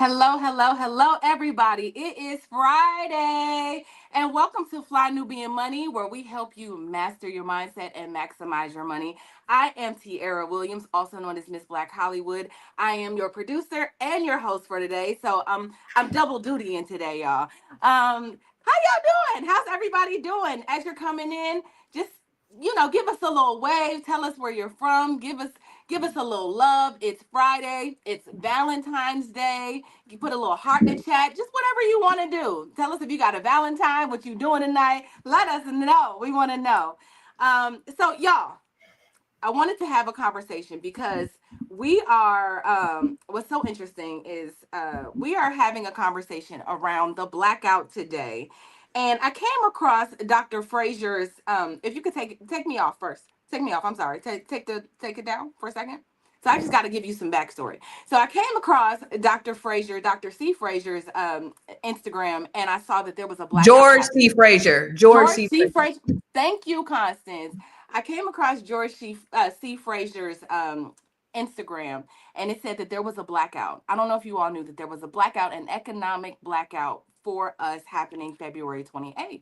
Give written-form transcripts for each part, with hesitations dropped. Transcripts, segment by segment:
Hello, hello, hello, everybody. It is Friday, and welcome to Fly Nubian Money, where we help you master your mindset and maximize your money. I am Tiara Williams, also known as Miss Black Hollywood. I am your producer and your host for today, so I'm double dutying today, y'all. How y'all doing? How's everybody doing? As you're coming in, just give us a little wave. Tell us where you're from. Give us a little love. It's Friday. It's Valentine's Day. You put a little heart in the chat. Just whatever you want to do. Tell us if you got a Valentine, what you doing tonight. Let us know. We want to know. So y'all, I wanted to have a conversation because we are. What's so interesting is we are having a conversation around the blackout today, and I came across Dr. Frazier's. If you could take me off first. Take me off. I'm sorry. Take it down for a second. So I just got to give you some backstory. So I came across Dr. Frazier, Dr. C. Frazier's Instagram, and I saw that there was a blackout George C. happening. Frazier. George George C. C. Frazier. Frazier. Thank you, Constance. I came across George C. Frazier's Instagram, and it said that there was a blackout. I don't know if you all knew that there was a blackout, an economic blackout for us happening February 28th.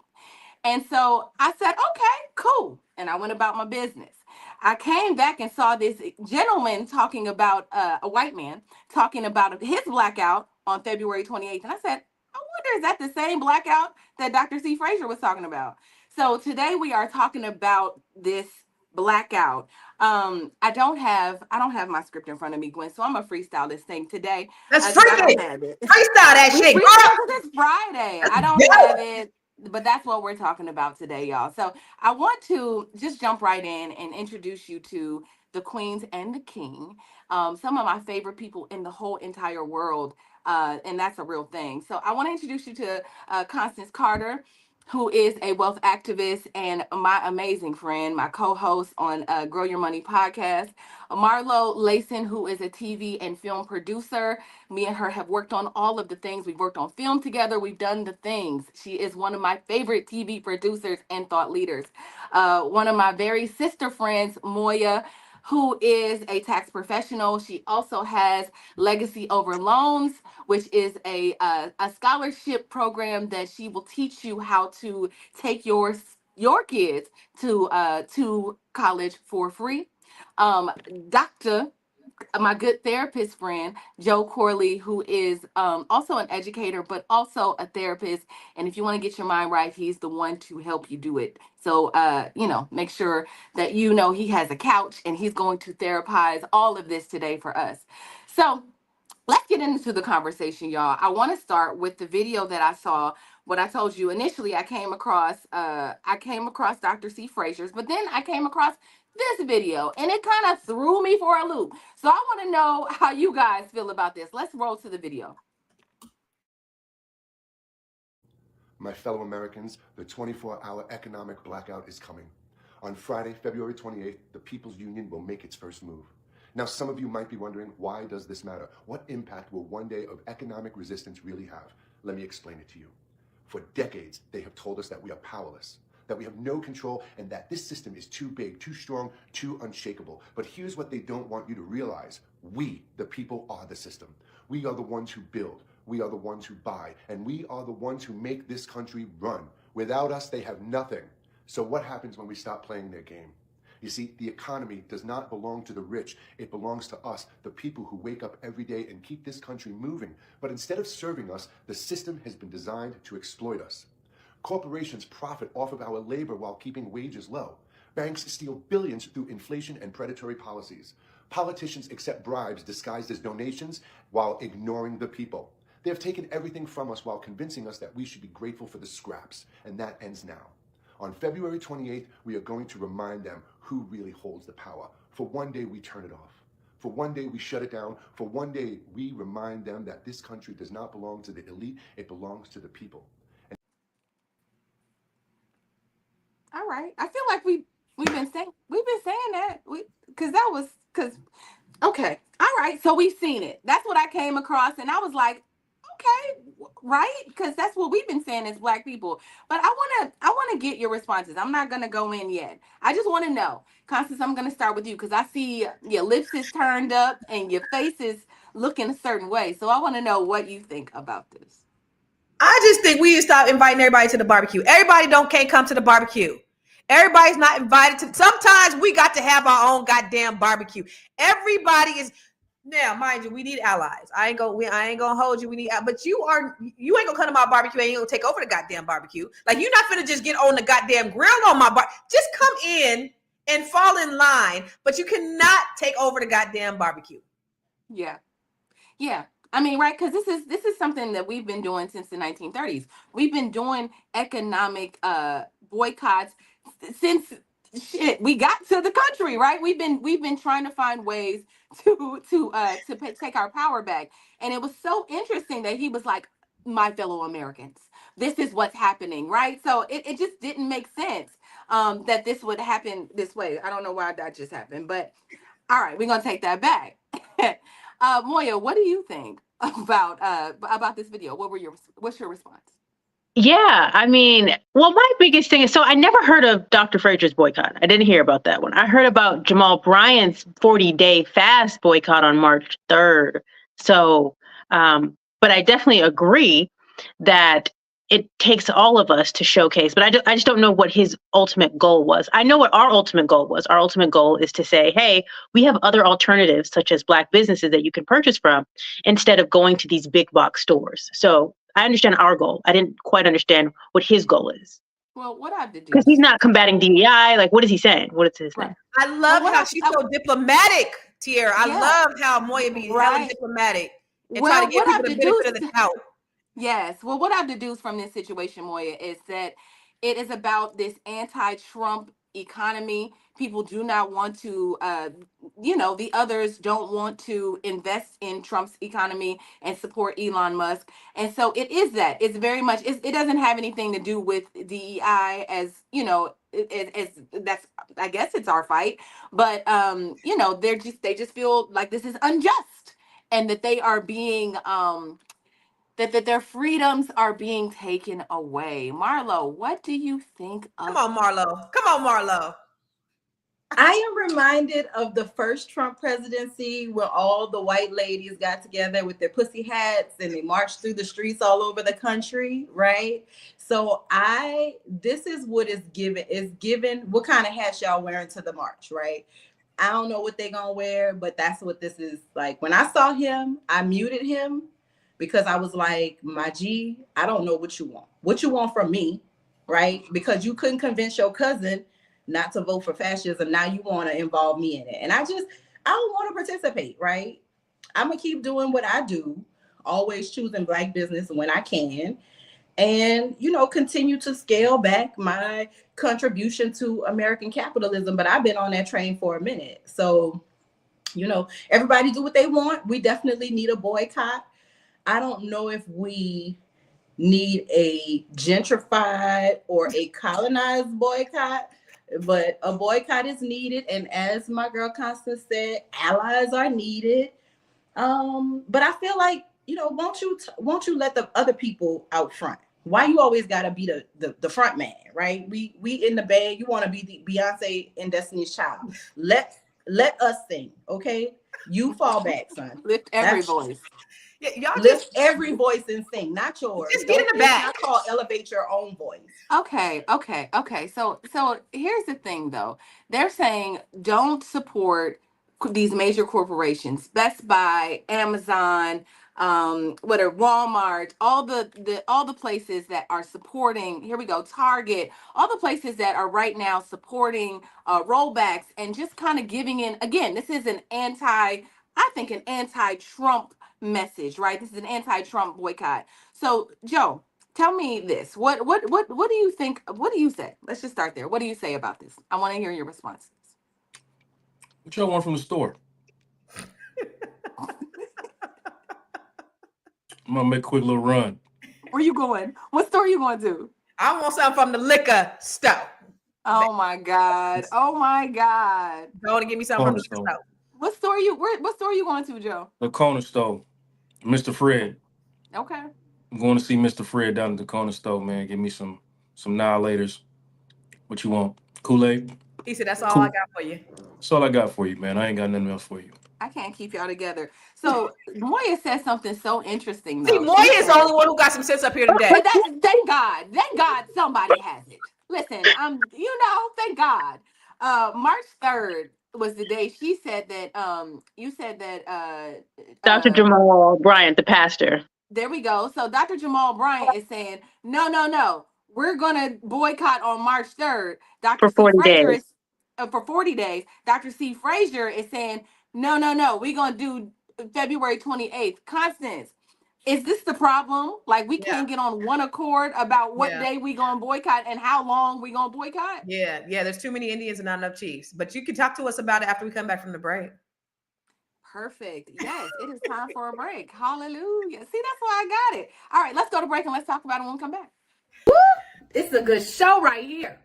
And so I said, okay, cool. And I went about my business. I came back and saw this gentleman talking about a white man talking about his blackout on February 28th. And I said, I wonder, is that the same blackout that Dr. C. Frazier was talking about? So today we are talking about this blackout. I don't have my script in front of me, Gwen, so I'm gonna freestyle this thing today Let's because I freak don't it. have it. Freestyle that We shit. Go freestyle up. because it's Friday. I don't Let's have go. it, but that's what we're talking about today, y'all. So I want to just jump right in and introduce you to the queens and the king, some of my favorite people in the whole entire world, and that's a real thing. So I want to introduce you to Constance Carter, who is a wealth activist and my amazing friend, my co-host on Grow Your Money podcast. Marlo Layson, who is a TV and film producer. Me and her have worked on all of the things. We've worked on film together. We've done the things. She is one of my favorite TV producers and thought leaders. One of my very sister friends, Moya, who is a tax professional. She also has Legacy Over Loans, which is a scholarship program that she will teach you how to take your kids to college for free. Um, Dr. My good therapist friend, Joe Corley, who is also an educator, but also a therapist. And if you want to get your mind right, he's the one to help you do it. So, make sure that you know he has a couch and he's going to therapize all of this today for us. So, let's get into the conversation, y'all. I want to start with the video that I saw. What I told you initially, I came across Dr. C. Frazier's, but then I came across this video and it kind of threw me for a loop. So I want to know how you guys feel about this. Let's roll to the video. My fellow Americans, the 24-hour economic blackout is coming. On Friday, February 28th, the People's Union will make its first move. Now, some of you might be wondering, why does this matter? What impact will one day of economic resistance really have? Let me explain it to you. For decades, they have told us that we are powerless, that we have no control, and that this system is too big, too strong, too unshakable. But here's what they don't want you to realize. We, the people, are the system. We are the ones who build. We are the ones who buy. And we are the ones who make this country run. Without us, they have nothing. So what happens when we stop playing their game? You see, the economy does not belong to the rich. It belongs to us, the people who wake up every day and keep this country moving. But instead of serving us, the system has been designed to exploit us. Corporations profit off of our labor while keeping wages low. Banks steal billions through inflation and predatory policies. Politicians accept bribes disguised as donations while ignoring the people. They have taken everything from us while convincing us that we should be grateful for the scraps, and that ends now. On February 28th, we are going to remind them who really holds the power. For one day, we turn it off. For one day, we shut it down. For one day, we remind them that this country does not belong to the elite, it belongs to the people. All right. I feel like we've been saying that. Because okay. All right. So we've seen it. That's what I came across, and I was like, okay, right? Because that's what we've been saying as Black people. But I wanna get your responses. I'm not gonna go in yet. I just want to know, Constance. I'm gonna start with you because I see your lips is turned up and your face is look in a certain way. So I want to know what you think about this. I just think we need to stop inviting everybody to the barbecue. Everybody can't come to the barbecue. Everybody's not invited to. Sometimes we got to have our own goddamn barbecue. Everybody is now, mind you, we need allies. I ain't gonna hold you. We need, but you ain't gonna come to my barbecue and you gonna take over the goddamn barbecue. Like you're not gonna just get on the goddamn grill on my bar. Just come in and fall in line, but you cannot take over the goddamn barbecue. Yeah. Yeah. I mean, right, because this is something that we've been doing since the 1930s. We've been doing economic boycotts since shit we got to the country, right? We've been trying to find ways to take our power back. And it was so interesting that he was like, my fellow Americans, this is what's happening, right? So it just didn't make sense that this would happen this way. I don't know why that just happened, but all right, we're gonna take that back. Moya, what do you think about this video? What's your response? Yeah, I mean, well, my biggest thing is so I never heard of Dr. Frazier's boycott. I didn't hear about that one. I heard about Jamal Bryant's 40-day fast boycott on March 3rd. So, but I definitely agree that it takes all of us to showcase, but I just don't know what his ultimate goal was. I know what our ultimate goal was. Our ultimate goal is to say, hey, we have other alternatives, such as Black businesses that you can purchase from instead of going to these big box stores. So I understand our goal. I didn't quite understand what his goal is. Well, what I've Because he's deduced, not combating DEI. Like, what is he saying? What is his right? thing? I Well, love what how she's I so diplomatic, Tierra. I yeah, love how Moya be hella right. diplomatic and try to Well, give what people I've the benefit of the deduced doubt. Yes. Well, what I've deduced from this situation, Moya, is that it is about this anti-Trump economy. People do not want to, the others don't want to invest in Trump's economy and support Elon Musk. And so it is that. It's very much, it doesn't have anything to do with DEI as, that's, I guess it's our fight. But, they just feel like this is unjust and that they are being, that their freedoms are being taken away. Marlo, what do you think Come of on, Marlo. Come on, Marlo. I am reminded of the first Trump presidency where all the white ladies got together with their pussy hats and they marched through the streets all over the country, right? So this is what is given what kind of hats y'all wearing to the march, right? I don't know what they're gonna wear, but that's what this is like. When I saw him, I muted him because I was like, my G, I don't know what you want. What you want from me, right? Because you couldn't convince your cousin not to vote for fascism. Now you want to involve me in it. And I don't want to participate, right? I'm gonna keep doing what I do, always choosing Black business when I can, and continue to scale back my contribution to American capitalism. But I've been on that train for a minute. So, everybody do what they want. We definitely need a boycott. I don't know if we need a gentrified or a colonized boycott, but a boycott is needed. And as my girl Constance said, allies are needed. But I feel like, won't you let the other people out front? Why you always gotta be the front man, right? We in the band. You want to be the Beyonce and Destiny's Child. Let us sing, okay? You fall back, son. lift every That's voice? Yeah, y'all lift every voice and sing, not yours. just get in the It's back. not called elevate your own voice. Okay. So here's the thing, though. They're saying don't support these major corporations, Best Buy, Amazon, what are Walmart, all the places that are supporting. Here we go, Target, all the places that are right now supporting rollbacks and just kind of giving in. Again, this is I think, an anti-Trump message, right? This is an anti-Trump boycott. So, Joe, tell me this. What do you think? What do you say? Let's just start there. What do you say about this? I want to hear your responses. What y'all want from the store? I'm gonna make a quick little run. Where you going? What store are you going to? I want something from the liquor store. Oh my God. Oh my God. Go on and give me something from Corner the liquor store. store. What store are you going to, Joe? The corner store. Mr. Fred. Okay. I'm going to see Mr. Fred down at the corner store, man. Give me some annihilators. What you want? Kool-Aid? He said, that's all I Cool. got for you. That's all I got for you, man. I ain't got nothing else for you. I can't keep y'all together. So Moya said something so interesting See, though. Moya She is the said, only one who got some sense up here today. but that thank God somebody has it. Listen, thank God. March 3rd was the day she said that you said that Dr. Jamal Bryant, the pastor. there we go. So Dr. Jamal Bryant is saying, no, no, no. We're gonna boycott on March 3rd. Dr. For C. 40 Frazier days. is for 40 days. Dr. C. Frazier is saying, no, no, no. We're gonna do February 28th. Constance, is this the problem? Like we Yeah, can't get on one accord about what yeah, day we gonna boycott and how long we gonna boycott? yeah, yeah. There's too many Indians and not enough Chiefs. But you can talk to us about it after we come back from the break. Perfect. Yes, it is time for a break. Hallelujah. See, that's why I got it. All right, let's go to break and let's talk about it when we come back. It's a good show right here.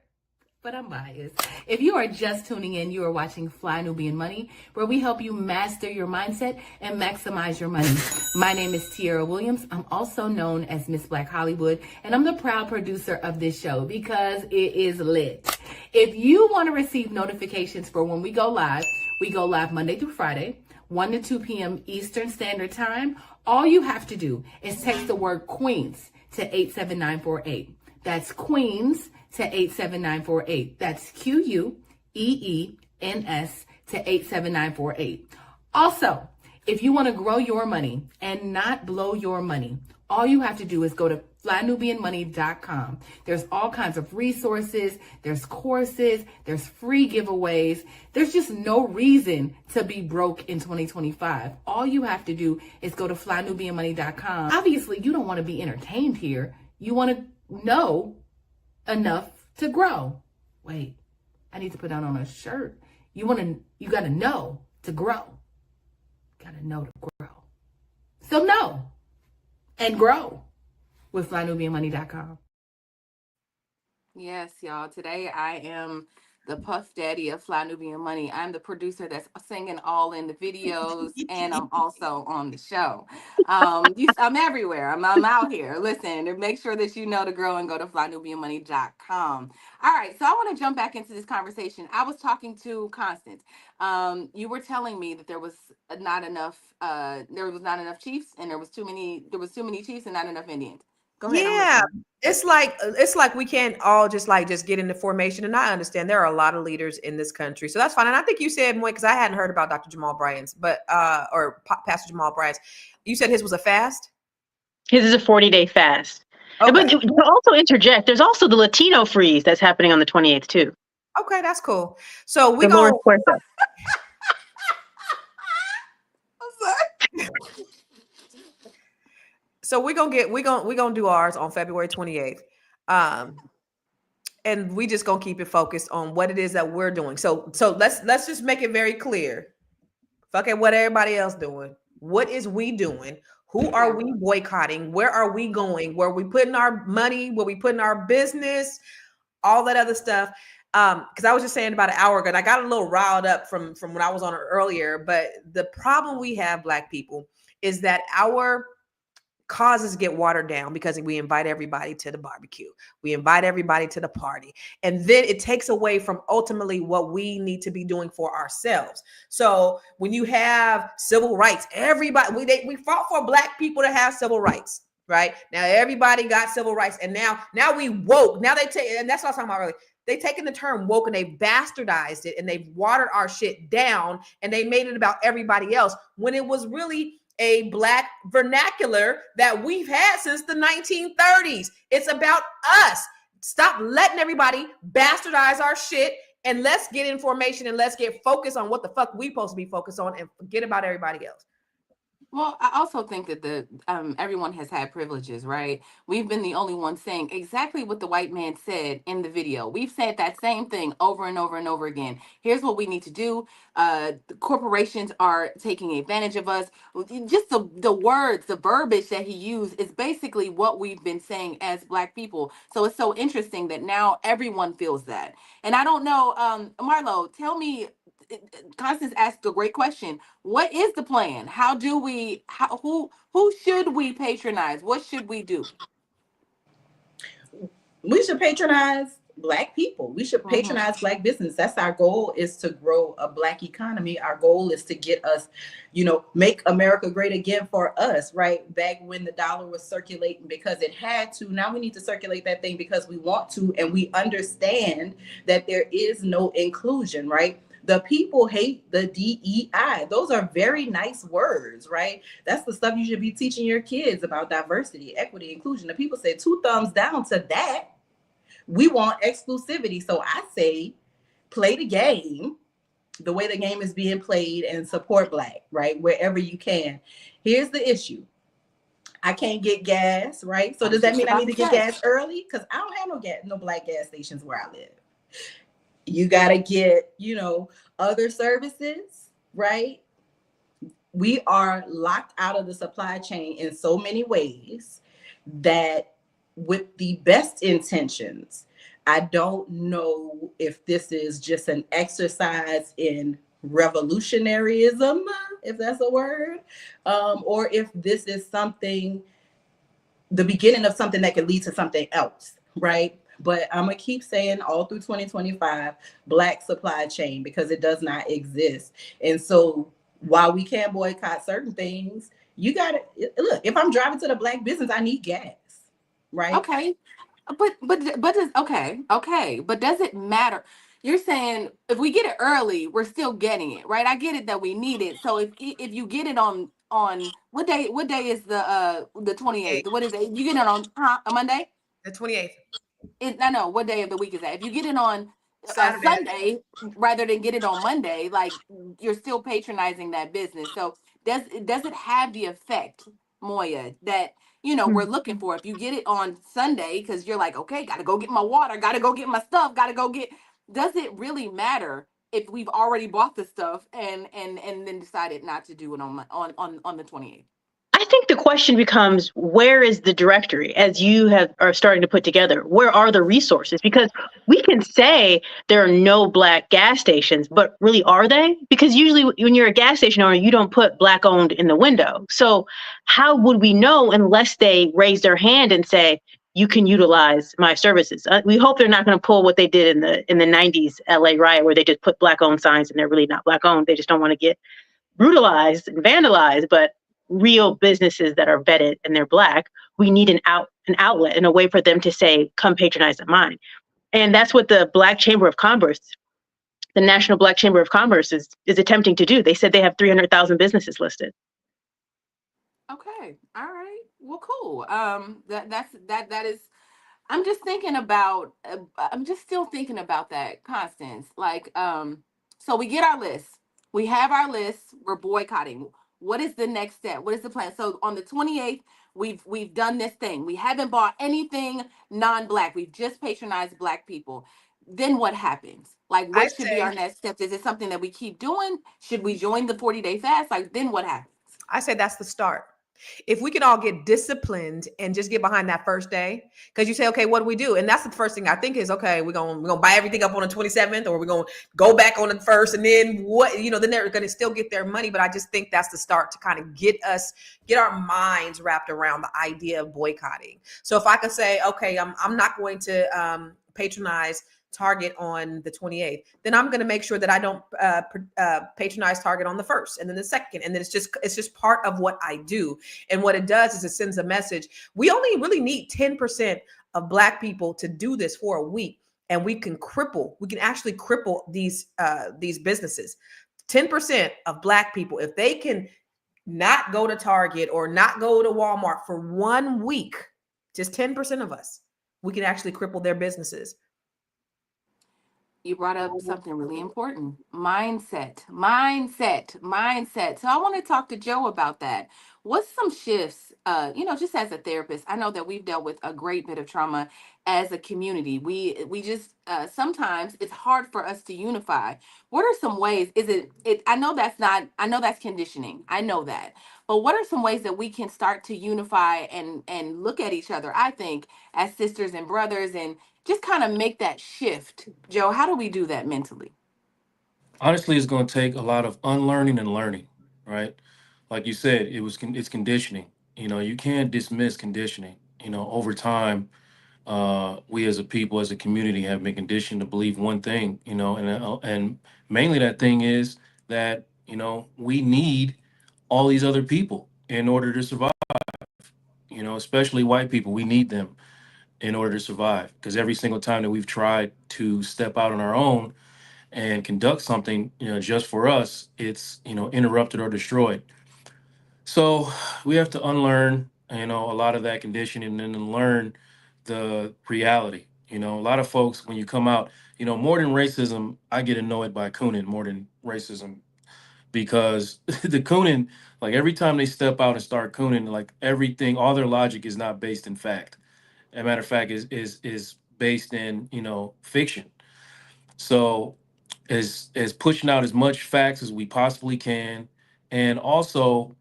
But I'm biased. If you are just tuning in, you are watching Fly Nubian Money, where we help you master your mindset and maximize your money. My name is Tiara Williams. I'm also known as Miss Black Hollywood, and I'm the proud producer of this show because it is lit. If you want to receive notifications for when we go live Monday through Friday, 1 to 2 p.m. Eastern Standard Time. All you have to do is text the word Queens to 87948. That's Queens to 87948. That's QUEENS to 87948. Also, if you want to grow your money and not blow your money, all you have to do is go to flynubianmoney.com. There's all kinds of resources, there's courses, there's free giveaways. There's just no reason to be broke in 2025. All you have to do is go to flynubianmoney.com. Obviously, you don't want to be entertained here. You want to know enough to grow. Wait, I need to put that on a shirt. You got to know to grow. Got to know to grow. So know and grow with flynubianmoney.com. Yes, y'all. Today I am the Puff Daddy of Fly Nubian Money. I'm the producer that's singing all in the videos, and I'm also on the show. I'm everywhere. I'm out here. Listen, and make sure that you know to grow and go to flynubianmoney.com. All right, so I want to jump back into this conversation. I was talking to Constance. You were telling me that there was not enough chiefs, and there was too many chiefs and not enough Indians. Go ahead, I'm Yeah, listening. it's like we can't all just get into formation. And I understand there are a lot of leaders in this country, so that's fine. And I think you said more because I hadn't heard about Dr. Jamal Bryant's, but Pastor Jamal Bryant's. You said his was a fast. His is a 40-day fast. Okay. But to also interject, there's also the Latino freeze that's happening on the 28th too. Okay, that's cool. So we Dolores go. Puerta. So we're gonna do ours on February 28th. And we just gonna keep it focused on what it is that we're doing. So let's just make it very clear. Fuck it, what everybody else doing. What is we doing? Who are we boycotting? Where are we going? Where are we putting our money? Where we putting our business? All that other stuff. Because I was just saying about an hour ago, and I got a little riled up from when I was on it earlier. But the problem we have, Black people, is that our causes get watered down because we invite everybody to the barbecue. We invite everybody to the party. And then it takes away from ultimately what we need to be doing for ourselves. So when you have civil rights, everybody, we fought for Black people to have civil rights, right? Now everybody got civil rights. And now we woke. Now they take, and that's what I was talking about earlier. They taken the term woke and they bastardized it and they've watered our shit down and they made it about everybody else when it was really a Black vernacular that we've had since the 1930s. It's about us. Stop letting everybody bastardize our shit and let's get information and let's get focused on what the fuck we supposed to be focused on and forget about everybody else. Well, I also think that everyone has had privileges, right? We've been the only ones saying exactly what the white man said in the video. We've said that same thing over and over and over again. Here's what we need to do. The corporations are taking advantage of us. Just the words, the verbiage that he used is basically what we've been saying as Black people. So it's so interesting that now everyone feels that. And I don't know, Marlo, tell me. Constance asked a great question. What is the plan? Who should we patronize? What should we do? We should patronize Black people. We should Mhm. patronize Black business. That's our goal, is to grow a Black economy. Our goal is to get us, make America great again for us, right? Back when the dollar was circulating because it had to. Now we need to circulate that thing because we want to, and we understand that there is no inclusion, right? The people hate the DEI. Those are very nice words, right? That's the stuff you should be teaching your kids about: diversity, equity, inclusion. The people say two thumbs down to that. We want exclusivity. So I say, play the game the way the game is being played and support Black, right? Wherever you can. Here's the issue: I can't get gas, right? So I does was that just mean I about need to to get say. gas early? Because I don't have no Black gas stations where I live. You got to get, other services, right? We are locked out of the supply chain in so many ways that, with the best intentions, I don't know if this is just an exercise in revolutionaryism, if that's a word, or if this is something, the beginning of something that could lead to something else, right? But I'm gonna keep saying all through 2025, Black supply chain, because it does not exist. And so while we can boycott certain things, you gotta look. If I'm driving to the Black business, I need gas, right? Okay. But does okay, but does it matter? You're saying if we get it early, we're still getting it, right? I get it that we need it. So if you get it on what day is the 28th? 28th. What is it? You get it on a Monday? The 28th. I know what day of the week is that. If you get it on a Saturday. Sunday rather than get it on Monday, like you're still patronizing that business. So does it have the effect, Moya, that we're looking for? If you get it on Sunday because you're like, okay, gotta go get my water, gotta go get my stuff, gotta go get. Does it really matter if we've already bought the stuff and then decided not to do it on the 28th? I think the question becomes, where is the directory, as you are starting to put together? Where are the resources? Because we can say there are no Black gas stations, but really, are they? Because usually when you're a gas station owner, you don't put Black owned in the window. So how would we know unless they raise their hand and say, you can utilize my services? We hope they're not going to pull what they did in the 90s LA riot, where they just put Black owned signs and they're really not Black owned. They just don't want to get brutalized and vandalized. But real businesses that are vetted and they're Black, we need an outlet and a way for them to say, come patronize at mine. And that's what the Black Chamber of Commerce, the National Black Chamber of Commerce, is attempting to do. They said they have 300,000 businesses listed. Okay. All right. Well, cool. That is. I'm just thinking about. I'm just still thinking about that, Constance. Like, so we get our list. We have our list. We're boycotting. What is the next step? What is the plan? So on the 28th, we've done this thing. We haven't bought anything non-Black. We've just patronized Black people. Then what happens? Like, I what should be say, our next steps? Is it something that we keep doing? Should we join the 40-day fast? Like, then what happens? I say that's the start. If we can all get disciplined and just get behind that first day, because you say, okay, what do we do? And that's the first thing I think is, okay, we're gonna buy everything up on the 27th, or we're gonna go back on the first, and then what? Then they're gonna still get their money. But I just think that's the start to kind of get our minds wrapped around the idea of boycotting. So if I could say, okay, I'm not going to patronize Target on the 28th, then I'm going to make sure that I don't patronize Target on the 1st, and then the 2nd, and then it's just part of what I do. And what it does is it sends a message. We only really need 10% of Black people to do this for a week, and we can actually cripple these businesses. 10% of Black people, if they can not go to Target or not go to Walmart for 1 week, just 10% of us, we can actually cripple their businesses. You brought up something really important: mindset. So I want to talk to Joe about that. What's some shifts, just as a therapist? I know that we've dealt with a great bit of trauma as a community. We just sometimes it's hard for us to unify. What are some ways? Is it I know that's not, I know that's conditioning, I know that, but what are some ways that we can start to unify and look at each other, I think, as sisters and brothers, and just kind of make that shift? Joe, how do we do that mentally? Honestly, it's going to take a lot of unlearning and learning, right? Like you said, it's conditioning. You can't dismiss conditioning. Over time, we as a people, as a community, have been conditioned to believe one thing, and mainly that thing is that we need all these other people in order to survive. Especially white people, we need them in order to survive. Because every single time that we've tried to step out on our own and conduct something, just for us, it's interrupted or destroyed. So we have to unlearn, a lot of that conditioning and then learn the reality. A lot of folks, when you come out, more than racism, I get annoyed by cooning more than racism because the cooning, like every time they step out and start cooning, like everything, all their logic is not based in fact. As a matter of fact, is based in fiction. So as pushing out as much facts as we possibly can, and also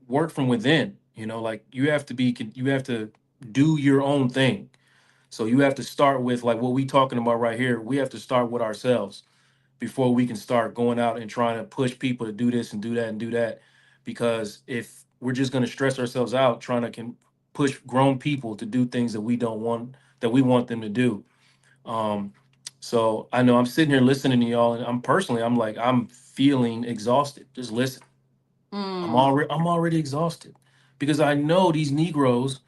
work from within. Like you have to do your own thing. So you have to start with like what we talking about right here. We have to start with ourselves before we can start going out and trying to push people to do this and do that and do that. Because if we're just going to stress ourselves out trying to push grown people to do things that we don't want, that we want them to do. Um, so I know I'm sitting here listening to y'all, and I'm like, I'm feeling exhausted. Just listen. Mm. I'm already exhausted because I know these Negroes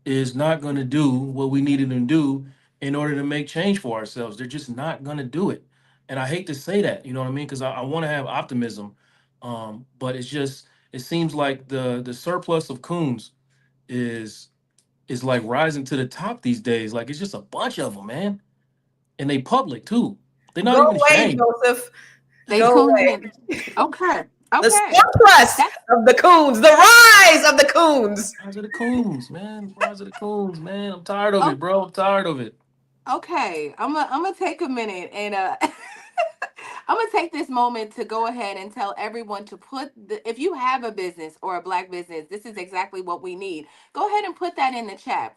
is not going to do what we needed them to do in order to make change for ourselves. They're just not going to do it. And I hate to say that, you know what I mean? Because I want to have optimism. But it seems like the surplus of coons is like rising to the top these days. Like it's just a bunch of them, man. And they public too. They're not Go even away, ashamed. Joseph. They Go coons away. in. Okay. The Okay. surplus That's of the coons, the rise of the coons. Rise of the coons, man. Rise of the coons, man. I'm tired of oh, it, bro. I'm tired of it. okay. I'm gonna take a minute and I'm gonna take this moment to go ahead and tell everyone to if you have a business or a black business, this is exactly what we need. Go ahead and put that in the chat.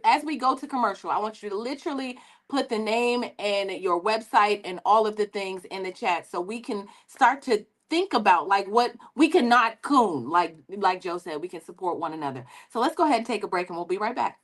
As we go to commercial, I want you to literally put the name and your website and all of the things in the chat so we can start to think about like what we cannot coon, like Joe said, we can support one another. So let's go ahead and take a break and we'll be right back.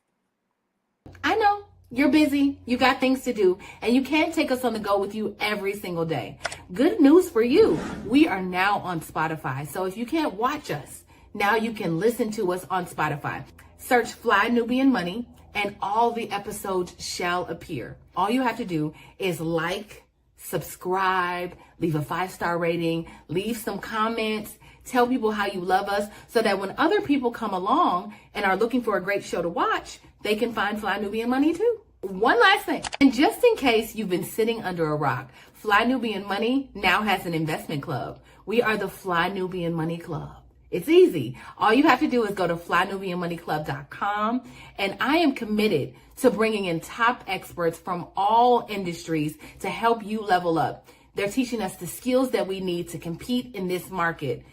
I know you're busy, you got things to do, and you can't take us on the go with you every single day. Good news for you. We are now on Spotify. So if you can't watch us, now you can listen to us on Spotify. Search Fly Nubian Money and all the episodes shall appear. All you have to do is like, subscribe, leave a 5-star rating, leave some comments, tell people how you love us so that when other people come along and are looking for a great show to watch, they can find Fly Nubian Money too. One last thing, and just in case you've been sitting under a rock, Fly Nubian Money now has an investment club. We are the Fly Nubian Money Club. It's easy. All you have to do is go to flynubianmoneyclub.com, and I am committed to bringing in top experts from all industries to help you level up. They're teaching us the skills that we need to compete in this market.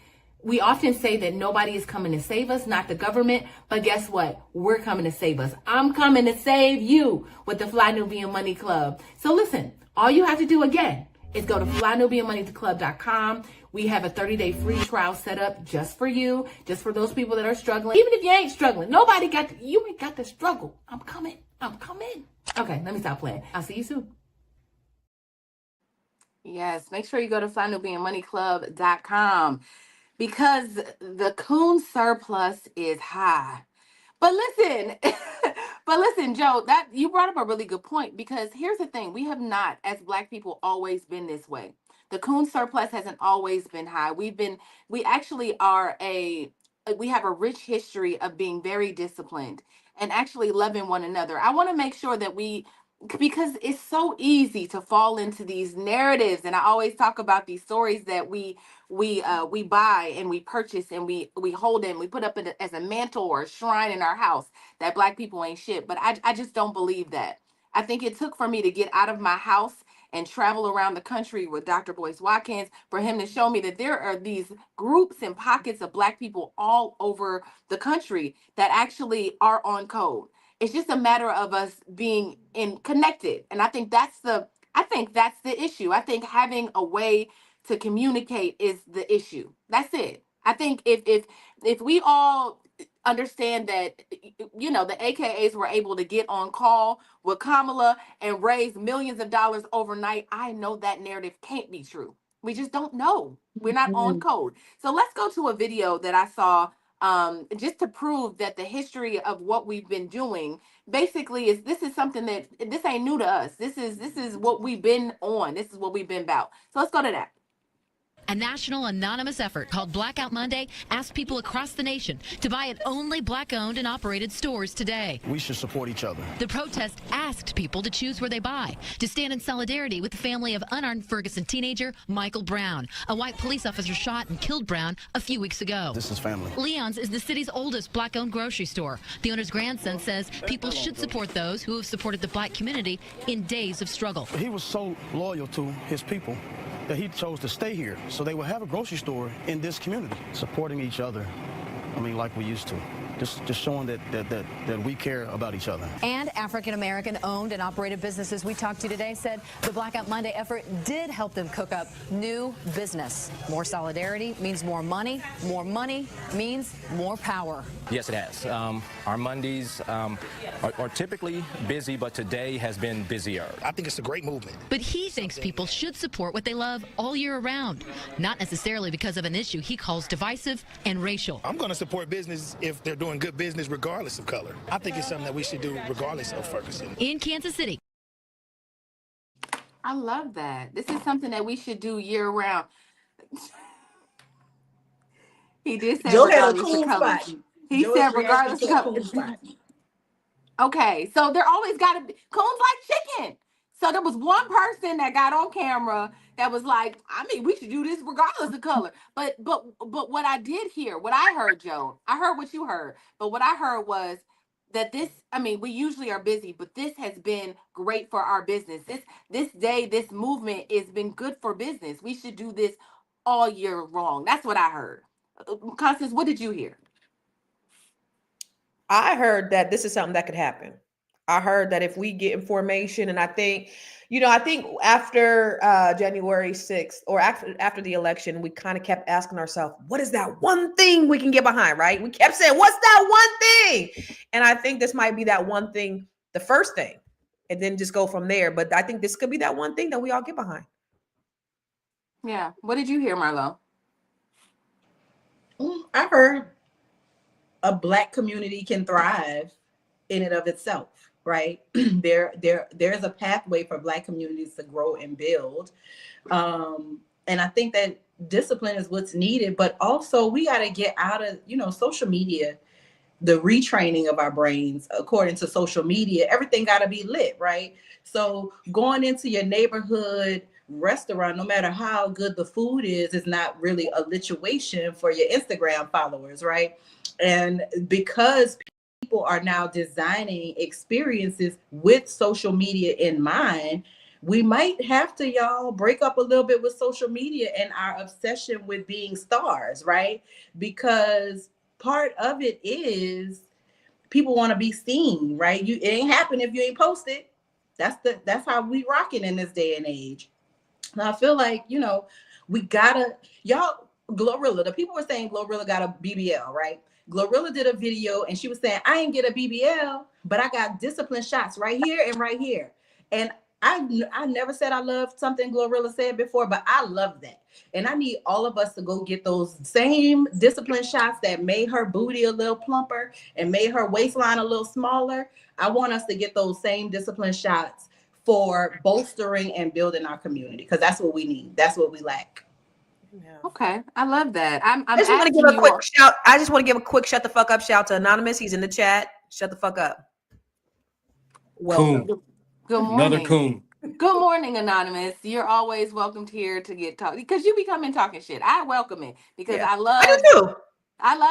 We often say that nobody is coming to save us, not the government, but guess what? We're coming to save us. I'm coming to save you with the Fly Nubian Money Club. So listen, all you have to do again is go to flynubianmoneyclub.com. We have a 30-day free trial set up just for you, just for those people that are struggling. Even if you ain't struggling, you ain't got to struggle. I'm coming. Okay, let me stop playing. I'll see you soon. Yes, make sure you go to flynubianmoneyclub.com because the coon surplus is high. But listen, Joe, that you brought up a really good point because here's the thing: we have not, as Black people, always been this way. The coon surplus hasn't always been high. We actually we have a rich history of being very disciplined and actually loving one another. I want to make sure that because it's so easy to fall into these narratives, and I always talk about these stories that we buy and we purchase and we hold and we put up as a mantle or a shrine in our house that Black people ain't shit. But I just don't believe that. I think it took for me to get out of my house and travel around the country with Dr. Boyce Watkins for him to show me that there are these groups and pockets of Black people all over the country that actually are on code. It's just a matter of us being in connected. And I think that's the issue. I think having a way to communicate is the issue. That's it. I think if we all understand that, you know, the AKAs were able to get on call with Kamala and raise millions of dollars overnight. I know that narrative can't be true. We just don't know. We're not on code. So let's go to a video that I saw, just to prove that the history of what we've been doing basically is, this is something that, this ain't new to us. This is what we've been on. This is what we've been about. So let's go to that. A national anonymous effort called Blackout Monday asked people across the nation to buy at only Black-owned and operated stores today. We should support each other. The protest asked people to choose where they buy, to stand in solidarity with the family of unarmed Ferguson teenager Michael Brown. A white police officer shot and killed Brown a few weeks ago. This is family. Leon's is the city's oldest Black-owned grocery store. The owner's grandson says people should support those who have supported the Black community in days of struggle. He was so loyal to his people that he chose to stay here so they would have a grocery store in this community, supporting each other. I mean, like we used to. Just showing that we care about each other. And African-American owned and operated businesses we talked to today said the Blackout Monday effort did help them cook up new business. More solidarity means more money. More money means more power. Yes, it has. Our Mondays are typically busy, but today has been busier. I think it's a great movement. But he thinks people should support what they love all year around, not necessarily because of an issue he calls divisive and racial. I'm going to support business if they're doing good business regardless of color. I think it's something that we should do regardless of Ferguson. In Kansas City. I love that. This is something that we should do year round. He did say Joe had a regardless cool of color. spot. He Joe's said reaction regardless to of a color. cool spot. Okay, so there always got to be, coons like chicken. So there was one person that got on camera that was like, I mean, we should do this regardless of color. But what I did hear, what I heard, Joe, I heard what you heard, but what I heard was that this, I mean, we usually are busy, but this has been great for our business. This day, this movement has been good for business. We should do this all year long. That's what I heard. Constance, what did you hear? I heard that this is something that could happen. I heard that if we get information, and I think, I think after January 6th or after the election, we kind of kept asking ourselves, what is that one thing we can get behind, right? We kept saying, what's that one thing? And I think this might be that one thing, the first thing, and then just go from there. But I think this could be that one thing that we all get behind. Yeah. What did you hear, Marlo? I heard a Black community can thrive in and of itself, right? There's a pathway for Black communities to grow and build. And I think that discipline is what's needed, but also we got to get out of, social media, the retraining of our brains according to social media. Everything got to be lit, right? So going into your neighborhood restaurant, no matter how good the food is not really a lituation for your Instagram followers, right? And because people are now designing experiences with social media in mind, we might have to, y'all, break up a little bit with social media and our obsession with being stars, right? Because part of it is people want to be seen, right? It ain't happen if you ain't posted. That's how we rocking in this day and age. And I feel like, we gotta, y'all, Glorilla, the people were saying Glorilla got a BBL, right? Glorilla did a video and she was saying, I didn't get a BBL, but I got discipline shots right here and right here. And I never said I loved something Glorilla said before, but I love that. And I need all of us to go get those same discipline shots that made her booty a little plumper and made her waistline a little smaller. I want us to get those same discipline shots for bolstering and building our community, because that's what we need. That's what we lack. Yeah. Okay, I love that. I just want to give a quick shout. I just want to give a quick shut the fuck up shout to Anonymous. He's in the chat. Shut the fuck up. Welcome. Coon. Good morning. Another coon. Good morning, Anonymous. You're always welcomed here to get talk, because you be coming talking shit. I welcome it because I love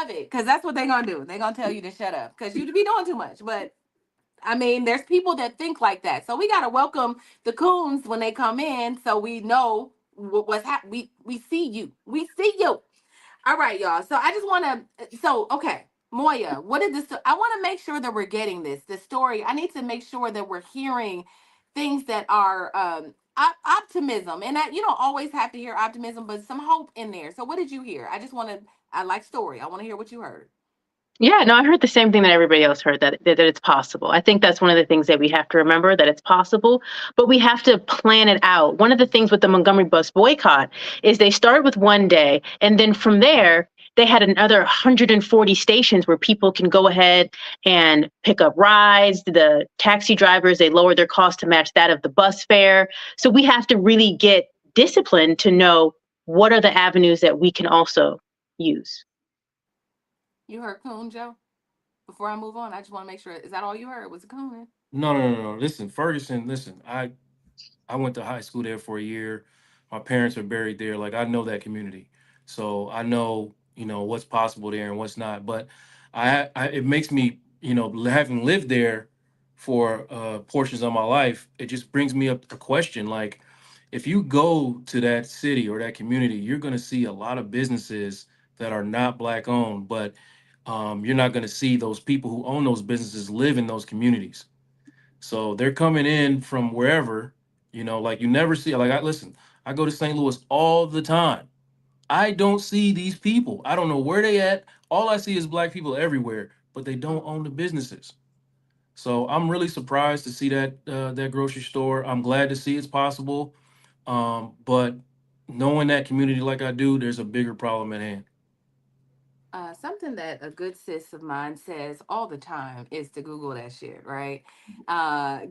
it, because that's what they're gonna do. They're gonna tell you to shut up because you be doing too much. But I mean, there's people that think like that, so we gotta welcome the coons when they come in, so we know what's happening. We see you. We see you. All right, y'all. So I just want to. Okay, Moya, what is this? I want to make sure that we're getting this. The story. I need to make sure that we're hearing things that are optimism, and you don't always have to hear optimism, but some hope in there. So what did you hear? I like story. I want to hear what you heard. Yeah, no, I heard the same thing that everybody else heard, that it's possible. I think that's one of the things that we have to remember, that it's possible, but we have to plan it out. One of the things with the Montgomery bus boycott is they started with one day, and then from there they had another 140 stations where people can go ahead and pick up rides. The taxi drivers, they lowered their cost to match that of the bus fare. So we have to really get disciplined to know what are the avenues that we can also use. You heard Coon, Joe? Before I move on, I just want to make sure. Is that all you heard? Was it Coon? No, no, no, no. Listen, Ferguson. Listen, I went to high school there for a year. My parents are buried there. Like I know that community, so I know what's possible there and what's not. But it makes me having lived there for portions of my life, it just brings me up a question. Like, if you go to that city or that community, you're going to see a lot of businesses that are not black owned, but you're not going to see those people who own those businesses live in those communities. So they're coming in from wherever, like you never see. Like, listen, I go to St. Louis all the time. I don't see these people. I don't know where they at. All I see is black people everywhere, but they don't own the businesses. So I'm really surprised to see that grocery store. I'm glad to see it's possible, but knowing that community like I do, there's a bigger problem at hand. Something that a good sis of mine says all the time is to Google that shit, right?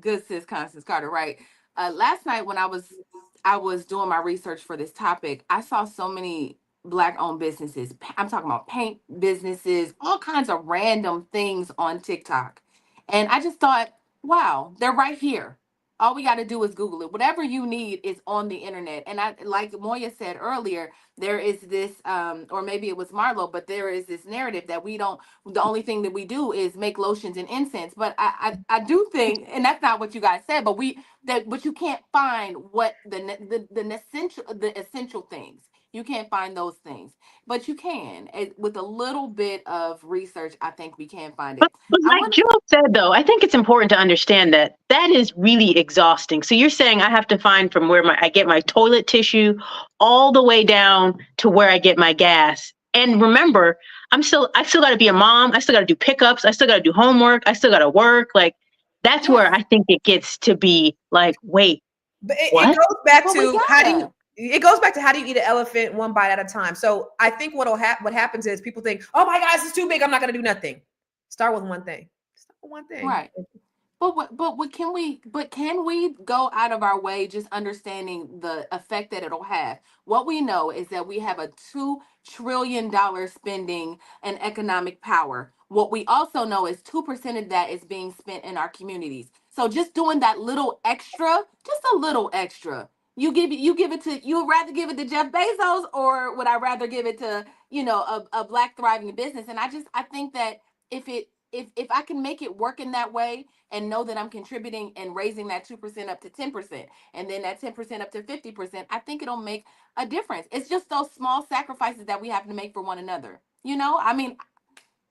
Good sis Constance Carter, right? Last night when I was doing my research for this topic, I saw so many black owned businesses. I'm talking about paint businesses, all kinds of random things on TikTok. And I just thought, wow, they're right here. All we got to do is Google it. Whatever you need is on the internet. And I, like Moya said earlier, there is this or maybe it was Marlo, but there is this narrative that we don't, the only thing that we do is make lotions and incense. But I do think, and that's not what you guys said, but but you can't find what the essential things. You can't find those things, but you can. With a little bit of research, I think we can find it. But I like want to. Joe said, though, I think it's important to understand that that is really exhausting. So you're saying I have to find from where I get my toilet tissue all the way down to where I get my gas. And remember, I still got to be a mom. I still got to do pickups. I still got to do homework. I still got to work. Like that's Yes. where I think it gets to be like, wait, But it what? goes back Well, we to how do gotta. you it goes back to how do you eat an elephant one bite at a time. So I think what happens is people think, oh my God, this is too big. I'm not gonna do nothing. Start with one thing. Start with one thing. Right. But can we go out of our way just understanding the effect that it'll have? What we know is that we have a $2 trillion spending and economic power. What we also know is 2% of that is being spent in our communities. So just doing that little extra, just a little extra. You would rather give it to Jeff Bezos, or would I rather give it to, a black thriving business? And I think that if I can make it work in that way and know that I'm contributing and raising that 2% up to 10%, and then that 10% up to 50%, I think it'll make a difference. It's just those small sacrifices that we have to make for one another. I mean,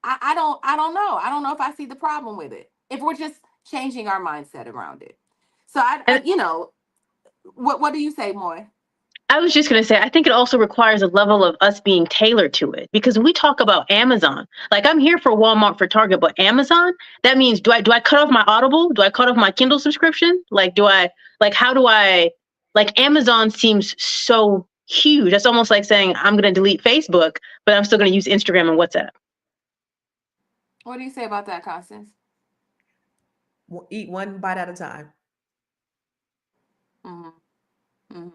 I don't know. I don't know if I see the problem with it. If we're just changing our mindset around it. So what do you say, Moy? I was just going to say, I think it also requires a level of us being tailored to it, because when we talk about Amazon, like I'm here for Walmart, for Target, but Amazon, that means do I cut off my Audible? Do I cut off my Kindle subscription? How do I, like Amazon seems so huge. That's almost like saying I'm going to delete Facebook, but I'm still going to use Instagram and WhatsApp. What do you say about that, Constance? Eat one bite at a time. Mm-hmm. Mm-hmm.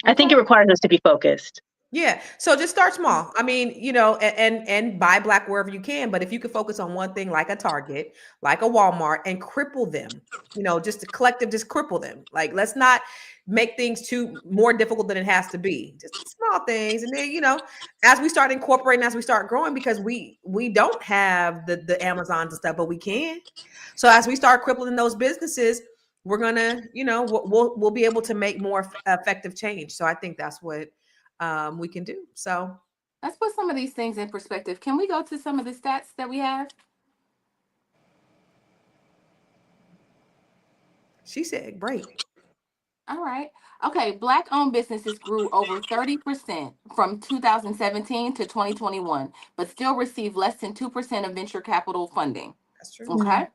I think Okay. it requires us to be focused. Yeah. So just start small. I mean, and buy black wherever you can. But if you could focus on one thing like a Target, like a Walmart, and cripple them, just the collective, just cripple them. Like, let's not make things too more difficult than it has to be. Just the small things. And then, as we start incorporating, as we start growing, because we don't have the Amazons and stuff, but we can. So as we start crippling those businesses, we're gonna, we'll be able to make more effective change. So I think that's what we can do. So Let's put some of these things in perspective. Can we go to some of the stats that we have? she said, great. All right. Okay. Black owned businesses grew over 30% from 2017 to 2021, but still receive less than 2% of venture capital funding. That's true. Okay.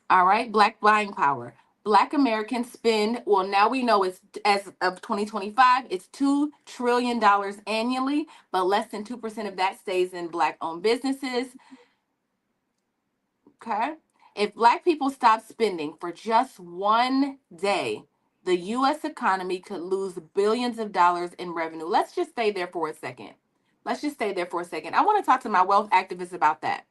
All right. Black buying power. Black Americans spend, well, now we know it's as of 2025, it's $2 trillion annually, but less than 2% of that stays in Black owned businesses. Okay. If Black people stop spending for just one day, the US economy could lose billions of dollars in revenue. Let's just stay there for a second. Let's just stay there for a second. I want to talk to my wealth activists about that.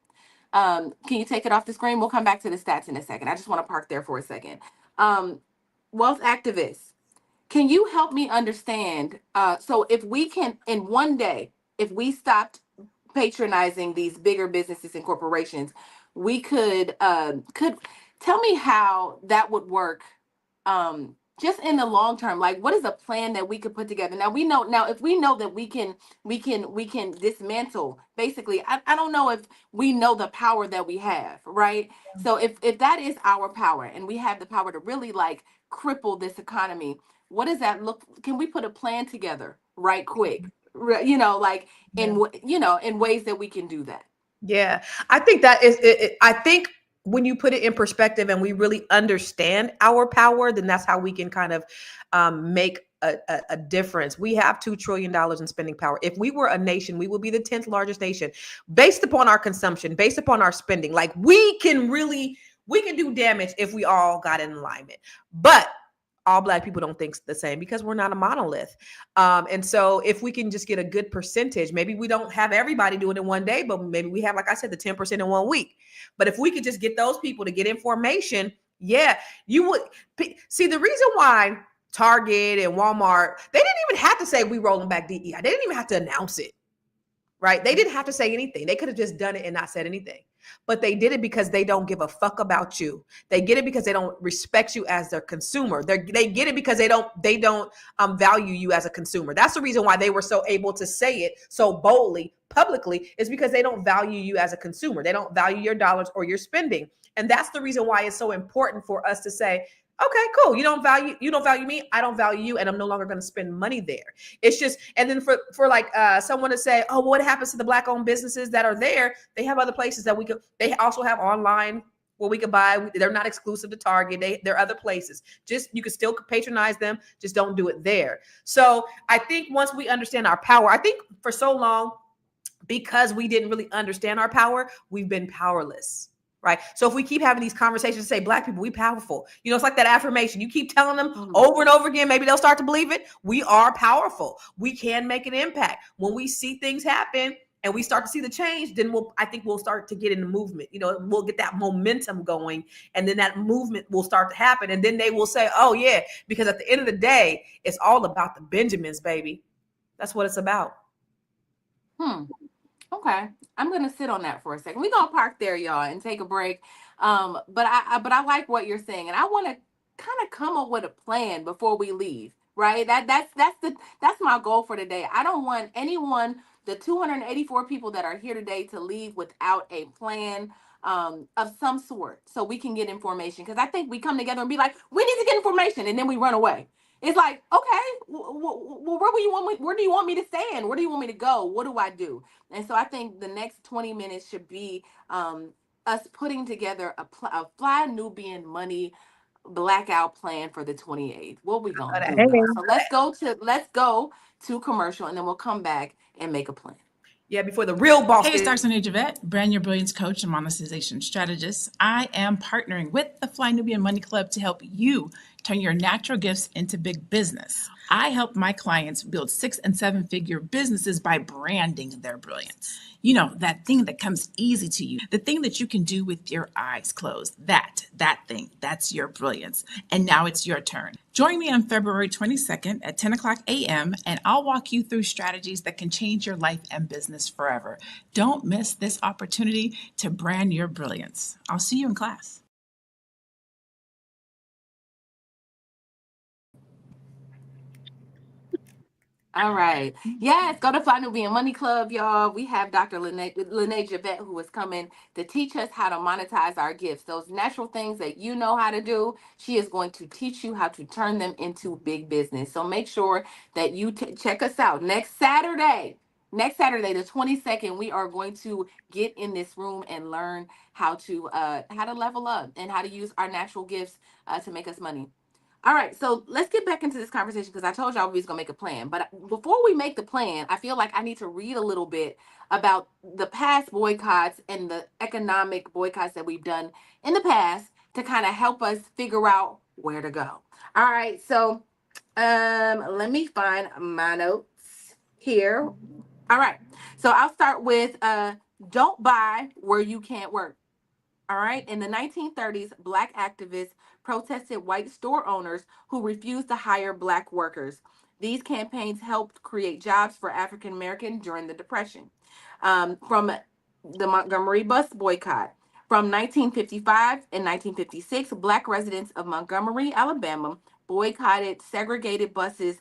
Can you take it off the screen? We'll come back to the stats in a second. I just want to park there for a second. Um, Wealth activists, can you help me understand? So if we can, in one day, if we stopped patronizing these bigger businesses and corporations, we could tell me how that would work, just in the long term. Like, what is a plan that we could put together? Now we know, now if we know that we can dismantle, basically, I don't know if we know the power that we have, right? So if that is our power and we have the power to really like cripple this economy, what does that look? Can we put a plan together right quick? Like in ways that we can do that. Yeah, I think that is. I think when you put it in perspective and we really understand our power, then that's how we can kind of make a difference. We have $2 trillion in spending power. If we were a nation, we would be the 10th largest nation, based upon our consumption, based upon our spending. Like we can do damage if we all got in alignment. But all Black people don't think the same because we're not a monolith. And so if we can just get a good percentage, maybe we don't have everybody doing it in one day, but maybe we have, like I said, the 10% in 1 week. But if we could just get those people to get information, yeah, you would see the reason why Target and Walmart, they didn't even have to say we rolling back DEI. They didn't even have to announce it, right? They didn't have to say anything. They could have just done it and not said anything. But they did it because they don't give a fuck about you. They get it because they don't respect you as their consumer. They get it because they don't value you as a consumer. That's the reason why they were so able to say it so boldly, publicly, is because they don't value you as a consumer. They don't value your dollars or your spending. And that's the reason why it's so important for us to say, okay, cool. You don't value me. I don't value you. And I'm no longer going to spend money there. It's just, and then for like someone to say, oh, what happens to the Black owned businesses that are there? They have other places that they also have online where we could buy. They're not exclusive to Target. There are other places. Just, you can still patronize them. Just don't do it there. So I think once we understand our power, I think for so long, because we didn't really understand our power, we've been powerless. Right. So if we keep having these conversations, say Black people, we powerful. It's like that affirmation. You keep telling them over and over again, maybe they'll start to believe it. We are powerful. We can make an impact. When we see things happen and we start to see the change, then I think we'll start to get in the movement. We'll get that momentum going, and then that movement will start to happen. And then they will say, oh yeah, because at the end of the day, it's all about the Benjamins, baby. That's what it's about. Okay, I'm gonna sit on that for a second. We're gonna park there, y'all, and take a break. But I like what you're saying, and I want to kind of come up with a plan before we leave. Right? That's my goal for today. I don't want anyone, the 284 people that are here today, to leave without a plan of some sort, so we can get information. Because I think we come together and be like, we need to get information, and then we run away. It's like, okay, well, where do you want me to stand? Where do you want me to go? What do I do? And so I think the next 20 minutes should be us putting together a Fly Nubian Money blackout plan for the 28th. What we gonna do, y'all? So let's go to commercial, and then we'll come back and make a plan. Yeah, before the real boss. Hey, Stars and Javette, brand your brilliance coach and monetization strategist. I am partnering with the Fly Nubian Money Club to help you turn your natural gifts into big business. I help my clients build 6- and 7-figure businesses by branding their brilliance. That thing that comes easy to you, the thing that you can do with your eyes closed, that thing, that's your brilliance. And now it's your turn. Join me on February 22nd at 10 o'clock a.m. and I'll walk you through strategies that can change your life and business forever. Don't miss this opportunity to brand your brilliance. I'll see you in class. All right. Yes, go to Fly Nubian Money Club, y'all. We have Dr. Lene Javette who is coming to teach us how to monetize our gifts. Those natural things that you know how to do, she is going to teach you how to turn them into big business. So make sure that you check us out next Saturday. Next Saturday, the 22nd, we are going to get in this room and learn how to level up and how to use our natural gifts to make us money. All right, so let's get back into this conversation because I told y'all we was gonna make a plan. But before we make the plan, I feel like I need to read a little bit about the past boycotts and the economic boycotts that we've done in the past to kind of help us figure out where to go. All right, so let me find my notes here. All right, so I'll start with don't buy where you can't work. All right. In the 1930s, Black activists protested white store owners who refused to hire Black workers. These campaigns helped create jobs for African Americans during the Depression. From the Montgomery bus boycott. From 1955 and 1956, Black residents of Montgomery, Alabama, boycotted segregated buses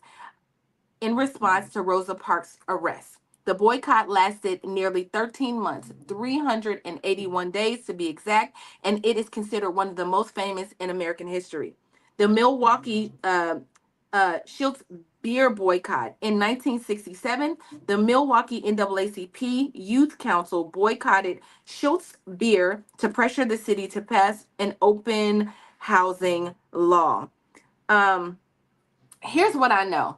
in response to Rosa Parks' arrest. The boycott lasted nearly 13 months, 381 days to be exact, and it is considered one of the most famous in American history. The Milwaukee Schultz beer boycott. In 1967, the Milwaukee NAACP Youth Council boycotted Schultz beer to pressure the city to pass an open housing law. Um, Here's what I know.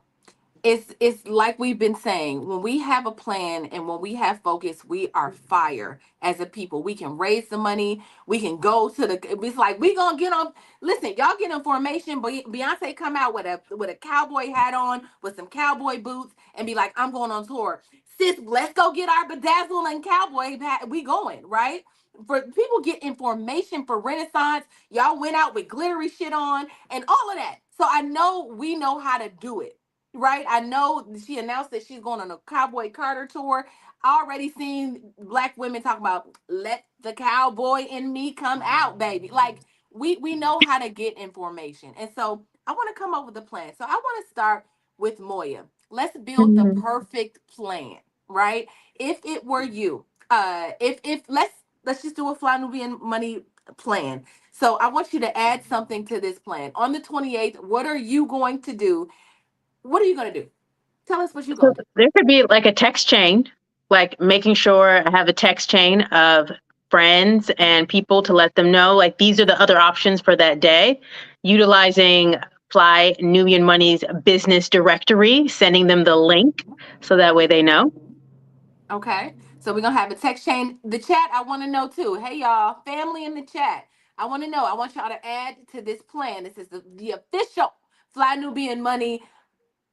It's like we've been saying, when we have a plan and when we have focus, we are fire as a people. We can raise the money, we can go to the, it's like we gonna get on. Listen, y'all get in formation, but Beyonce come out with a cowboy hat on with some cowboy boots and be like, I'm going on tour. Sis, let's go get our bedazzle and cowboy hat. We going, right? For people get information for Renaissance, y'all went out with glittery shit on and all of that. So I know we know how to do it, right? I know she announced that she's going on a Cowboy Carter tour. I already seen Black women talk about let the cowboy in me come out, baby. Like we know how to get information. And so I want to come up with a plan. So I want to start with Moya. Let's build the Mhm. perfect plan, right? If it were you, if let's just do a Fly Nubian Money plan. So I want you to add something to this plan. On the 28th, what are you going to do? What are you going to do? Tell us what you're So going to do. there could be like a text chain, like making sure I have a text chain of friends and people to let them know, like these are the other options for that day, utilizing Fly Nubian Money's business directory, sending them the link so that way they know. Okay. So we're going to have a text chain. The chat, I want to know too. Hey, y'all, family in the chat. I want to know. I want y'all to add to this plan. This is the official Fly Nubian Money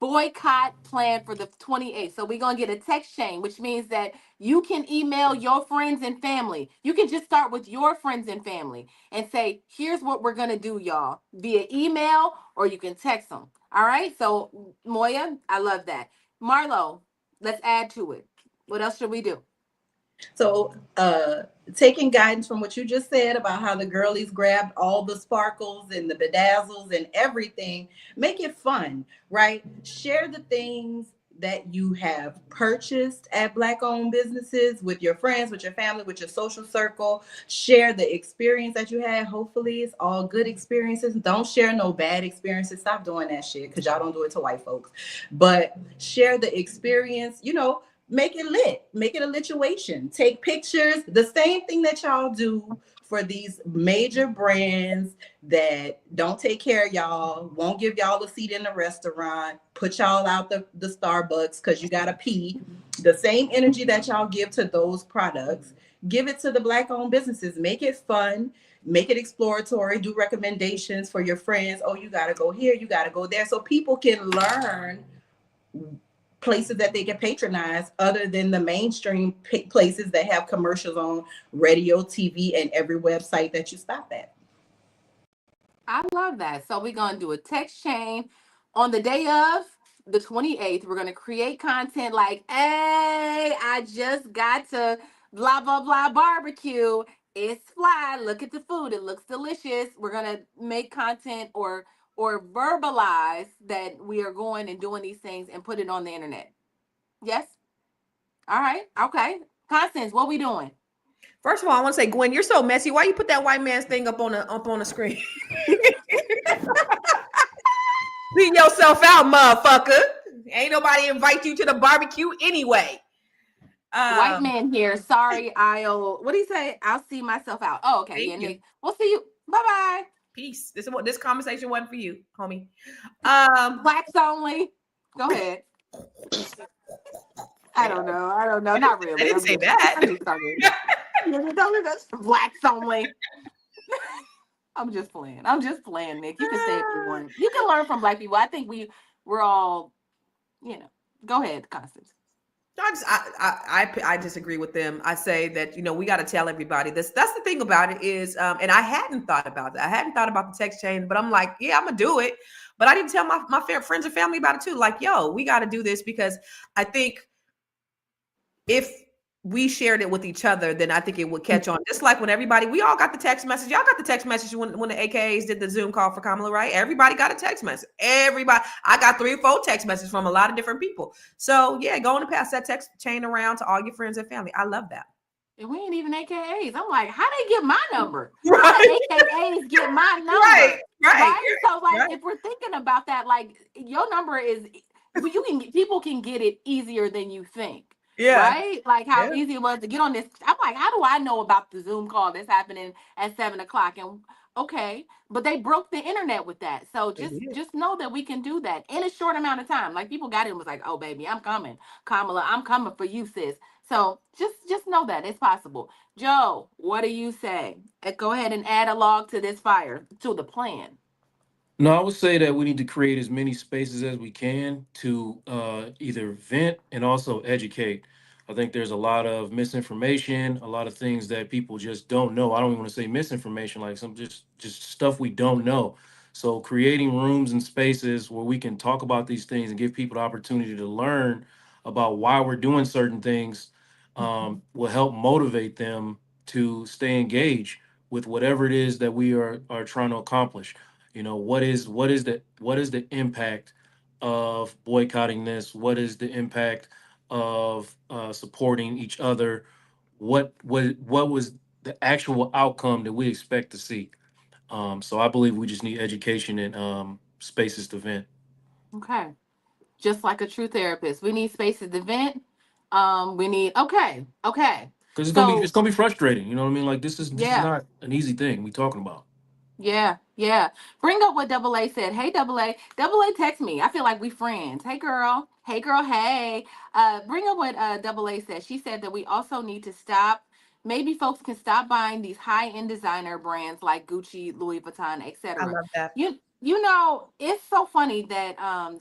boycott plan for the 28th. So we're going to get a text chain, which means that you can email your friends and family. You can just start with your friends and family and say, here's what we're going to do, y'all, via email, or you can text them. All right. So, Moya, I love that. Marlo, let's add to it. What else should we do? So, taking guidance from what you just said about how the girlies grabbed all the sparkles and the bedazzles and everything, make it fun, right? Share the things that you have purchased at Black owned businesses with your friends, with your family, with your social circle. Share the experience that you had. Hopefully, it's all good experiences. Don't share no bad experiences. Stop doing that shit because y'all don't do it to white folks. But share the experience, make it lit, make it a lituation, take pictures, the same thing that y'all do for these major brands that don't take care of y'all, won't give y'all a seat in the restaurant, put y'all out the Starbucks because you gotta pee. The same energy that y'all give to those products, give it to the Black owned businesses. Make it fun, make it exploratory, do recommendations for your friends. Oh, you gotta go here, you gotta go there, so people can learn places that they can patronize other than the mainstream places that have commercials on radio, TV, and every website that you stop at. I love that. So we're going to do a text chain on the day of the 28th. We're going to create content like, hey, I just got to blah, blah, blah barbecue. It's fly. Look at the food. It looks delicious. We're going to make content or or verbalize that we are going and doing these things and put it on the internet? Yes? All right. Okay. Constance, what we doing? First of all, I want to say, Gwen, you're so messy. Why you put that white man's thing up on the screen? Clean yourself out, motherfucker. Ain't nobody invite you to the barbecue anyway. White man here. Sorry, what do you say? I'll see myself out. Oh, okay. Thank Yeah, you. Nick. We'll see you. Bye-bye. Peace. This conversation wasn't for you, homie. Blacks only. Go ahead. I don't know. Not really. I didn't say that. I'm just talking. Blacks only. I'm just playing, Nick. You can say if you want. You can learn from black people. I think we're all, Go ahead, Constance. I disagree with them. I say that we got to tell everybody this. That's the thing about it is, and I hadn't thought about that. I hadn't thought about the text chain, but I'm like, yeah, I'm gonna do it. But I didn't tell my friends and family about it too. Like, yo, we got to do this because I think if we shared it with each other, then I think it would catch on. Just like when we all got the text message. Y'all got the text message when the AKAs did the Zoom call for Kamala, right? Everybody got a text message. Everybody. I got 3 or 4 text messages from a lot of different people. So yeah, going to pass that text chain around to all your friends and family. I love that. And we ain't even AKAs. I'm like, how they get my number? How the AKAs get my number? Right? So if we're thinking about that, like your number is, people can get it easier than you think. Yeah. Right? Like how easy it was to get on this. I'm like, how do I know about the Zoom call that's happening at 7:00? And okay, but they broke the internet with that. So just know that we can do that in a short amount of time. Like people got it and was like, oh baby, I'm coming. Kamala, I'm coming for you, sis. So just know that it's possible. Joe, what do you say? Go ahead and add a log to this fire, to the plan. No, I would say that we need to create as many spaces as we can to either vent and also educate. I think there's a lot of misinformation, a lot of things that people just don't know. I don't even want to say misinformation, like some just stuff we don't know. So creating rooms and spaces where we can talk about these things and give people the opportunity to learn about why we're doing certain things will help motivate them to stay engaged with whatever it is that we are trying to accomplish. What is the impact of boycotting this? What is the impact of supporting each other? What was the actual outcome that we expect to see? So I believe we just need education and spaces to vent. Okay. Just like a true therapist. We need spaces to vent. We need okay. Because So it's gonna be frustrating. You know what I mean? Like this is yeah. not an easy thing we talking about. Yeah. Bring up what Double A said. Hey, Double A. Double A, text me. I feel like we friends. Hey, girl. Hey, girl. Hey. Bring up what Double A said. She said that we also need to stop. Maybe folks can stop buying these high-end designer brands like Gucci, Louis Vuitton, I etc. love that. It's so funny that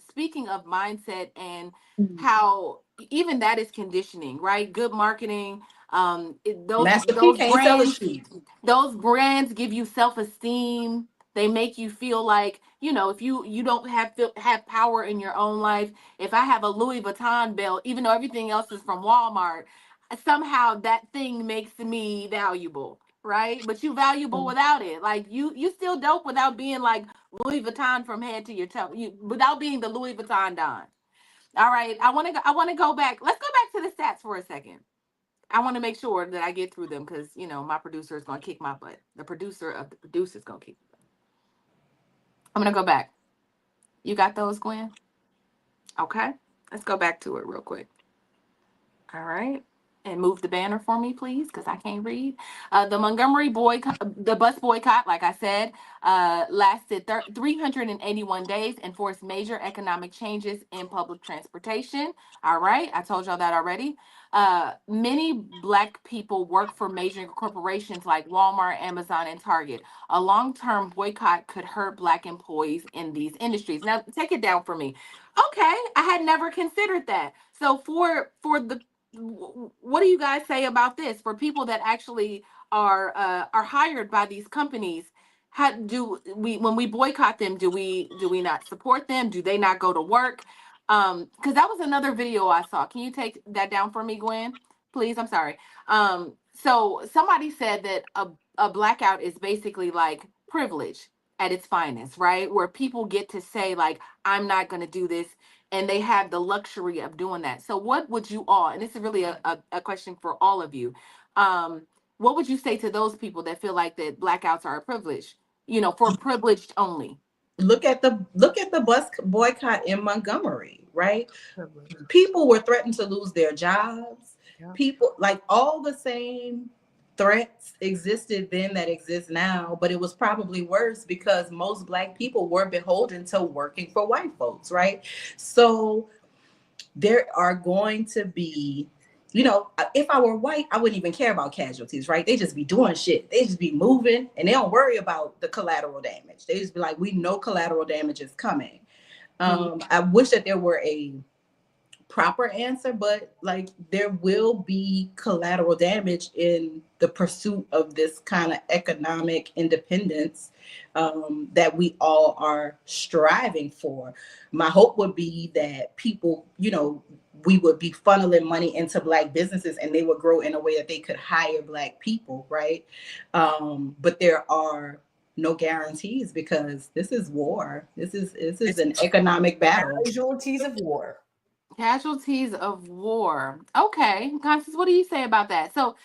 speaking of mindset and how even that is conditioning, right? Good marketing. Master P Those can't sell a brands sheet. those brands give you self-esteem. They make you feel like, if you don't have power in your own life. If I have a Louis Vuitton belt, even though everything else is from Walmart, somehow that thing makes me valuable, right? But you valuable without it. Like you still dope without being like Louis Vuitton from head to your toe. Without being the Louis Vuitton Don. All right, I want to go back. Let's go back to the stats for a second. I want to make sure that I get through them because my producer is gonna kick my butt. The producer of the producers gonna kick. I'm gonna go back. You got those, Gwen? Okay. Let's go back to it real quick. All right. And move the banner for me, please, because I can't read. The Montgomery the bus boycott, like I said, lasted 381 days and forced major economic changes in public transportation. All right, I told y'all that already. Many Black people work for major corporations like Walmart, Amazon, and Target. A long-term boycott could hurt Black employees in these industries. Now, take it down for me. Okay, I had never considered that. So what do you guys say about this for people that actually are hired by these companies? How do we, when we boycott them, do we not support them? Do they not go to work? Because that was another video I saw. Can you take that down for me, Gwen, please? I'm sorry. So somebody said that a blackout is basically like privilege. at its finest, right? Where people get to say, like, I'm not going to do this, and they have the luxury of doing that. So, what would you all, and this is really a question for all of you, what would you say to those people that feel like that blackouts are a privilege, for privileged only? Look at the bus boycott in Montgomery, right? People were threatened to lose their jobs. Yeah. People, like, all the same threats existed then that exist now, but it was probably worse because most Black people were beholden to working for white folks, right? So there are going to be, if I were white, I wouldn't even care about casualties, right? They just be doing shit. They just be moving and they don't worry about the collateral damage. They just be like, we know collateral damage is coming. I wish that there were a proper answer, but like there will be collateral damage in the pursuit of this kind of economic independence that we all are striving for. My hope would be that people, we would be funneling money into Black businesses and they would grow in a way that they could hire Black people, right? But there are no guarantees because this is war. This is an economic battle. Casualties of war. Casualties of war. Okay, Constance, what do you say about that? So,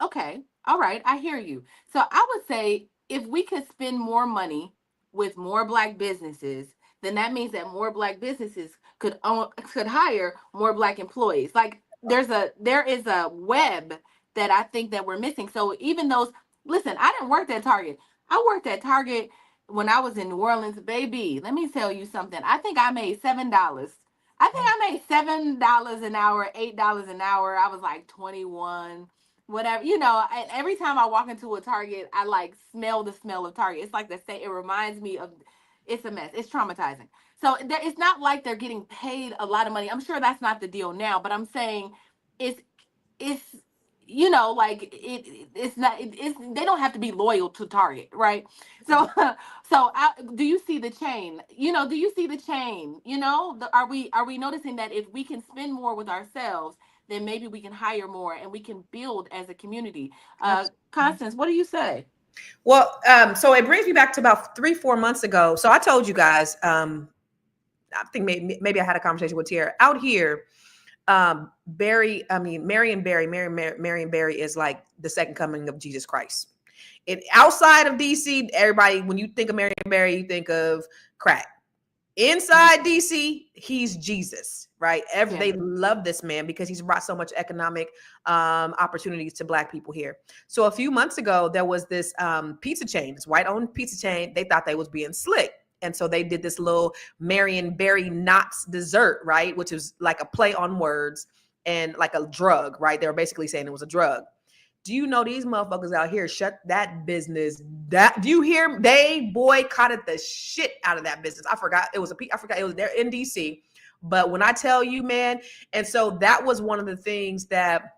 okay, all right, I hear you. So I would say if we could spend more money with more Black businesses, then that means that more Black businesses could hire more Black employees. Like there is a web that I think that we're missing. So even those, listen, I didn't work at Target. I worked at Target when I was in New Orleans, baby. Let me tell you something. I think I made $7. I think I made $7 an hour, $8 an hour. I was like 21, whatever. And every time I walk into a Target, I like smell the smell of Target. It's like the same. It reminds me of. It's a mess. It's traumatizing. So it's not like they're getting paid a lot of money. I'm sure that's not the deal now, but I'm saying it's like it's not it's they don't have to be loyal to Target, right? So do you see the chain? Do you see the chain? Are we noticing that if we can spend more with ourselves, then maybe we can hire more and we can build as a community? Constance, what do you say? Well, so it brings me back to about 3-4 months ago. So I told you guys, I think maybe I had a conversation with Tierra out here. Marion Barry is like the second coming of Jesus Christ. Outside of DC, everybody, when you think of Marion Barry, you think of crack. Inside DC, he's Jesus, right? They love this man because he's brought so much economic opportunities to Black people here. So a few months ago, there was this pizza chain, this white-owned pizza chain. They thought they was being slick. And so they did this little Marion Barry Knott's dessert, right? Which is like a play on words and like a drug, right? They were basically saying it was a drug. Do you know these motherfuckers out here shut that business down? Do you hear? They boycotted the shit out of that business. I forgot it was there in DC. But when I tell you, man, and so that was one of the things that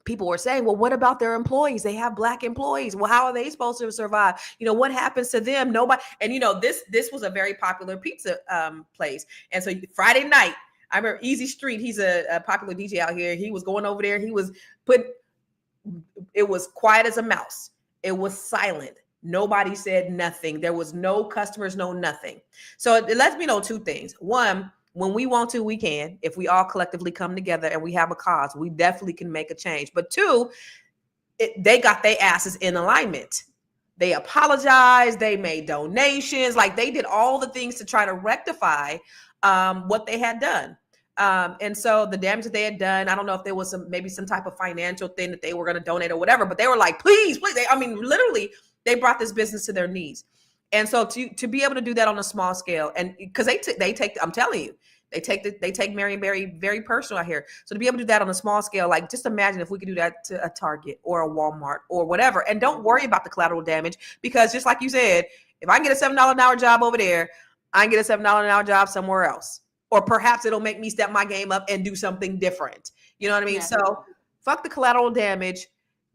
people were saying, well, what about their employees? They have Black employees. Well, how are they supposed to survive? What happens to them? Nobody. And this was a very popular pizza place. And so Friday night, I remember Easy Street. He's a popular DJ out here. He was going over there. He was it was quiet as a mouse. It was silent. Nobody said nothing. There was no customers, no nothing. So it lets me know two things. One, when we want to, we can. If we all collectively come together and we have a cause, we definitely can make a change. But two, they got their asses in alignment. They apologized. They made donations. Like they did all the things to try to rectify what they had done. And so the damage that they had done, I don't know if there was maybe some type of financial thing that they were going to donate or whatever, but they were like, please. Literally, they brought this business to their knees. And so to be able to do that on a small scale, and because they take, I'm telling you, they take Marion Barry very personal out here. So to be able to do that on a small scale, like just imagine if we could do that to a Target or a Walmart or whatever, and don't worry about the collateral damage, because just like you said, if I can get a $7 an hour job over there, I can get a $7 an hour job somewhere else. Or perhaps it'll make me step my game up and do something different. You know what I mean? Yeah. So fuck the collateral damage.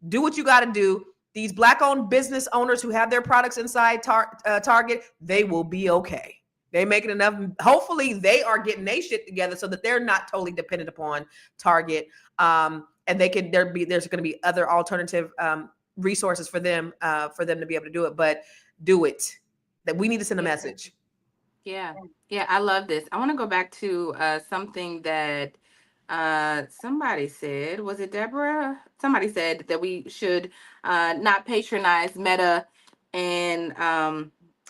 Do what you got to do. These Black-owned business owners who have their products inside Target, they will be okay. They're making enough. Hopefully they are getting their shit together so that they're not totally dependent upon Target. And there's going to be other alternative resources for them to be able to do it. But do it. That we need to send a message. Yeah. Yeah, I love this. I want to go back to something that somebody said. Was it Deborah? Somebody said that we should not patronize Meta and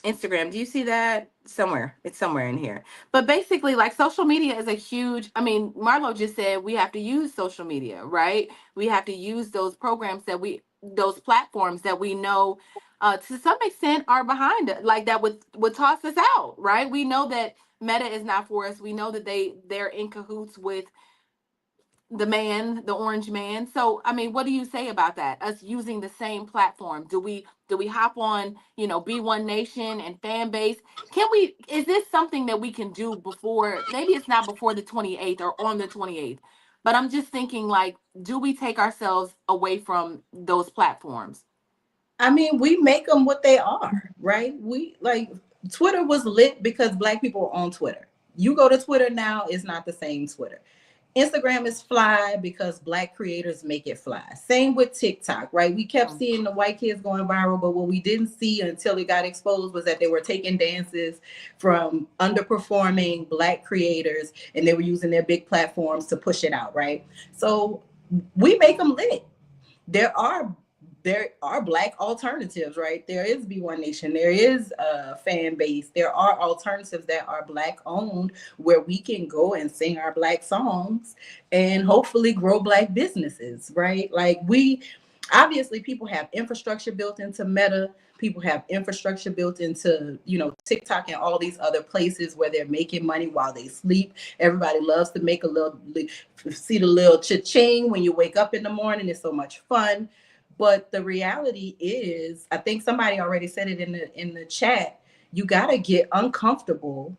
Instagram. Do you see that somewhere? It's somewhere in here. But basically, like, social media is a huge, I mean, Marlo just said we have to use social media, right? We have to use those programs those platforms that we know to some extent are behind it, like that would toss us out, right? We know that Meta is not for us. We know that they're in cahoots with the orange man. So I mean, what do you say about that? Us using the same platform? Do we hop on, Be One Nation and fan base? Is this something that we can do before, maybe it's not before the 28th or on the 28th, but I'm just thinking, like, do we take ourselves away from those platforms? I mean, we make them what they are, right? We like Twitter was lit because Black people were on Twitter. You go to Twitter now, it's not the same Twitter. Instagram is fly because Black creators make it fly. Same with TikTok, right? We kept seeing the white kids going viral, but what we didn't see until it got exposed was that they were taking dances from underperforming Black creators and they were using their big platforms to push it out, right? So we make them lit. There are Black alternatives, right? There is Be One Nation. There is a fan base. There are alternatives that are Black owned where we can go and sing our Black songs and hopefully grow Black businesses, right? Like, obviously people have infrastructure built into Meta. People have infrastructure built into, TikTok and all these other places where they're making money while they sleep. Everybody loves to make see the little cha-ching when you wake up in the morning. It's so much fun. But the reality is, I think somebody already said it in the chat, you got to get uncomfortable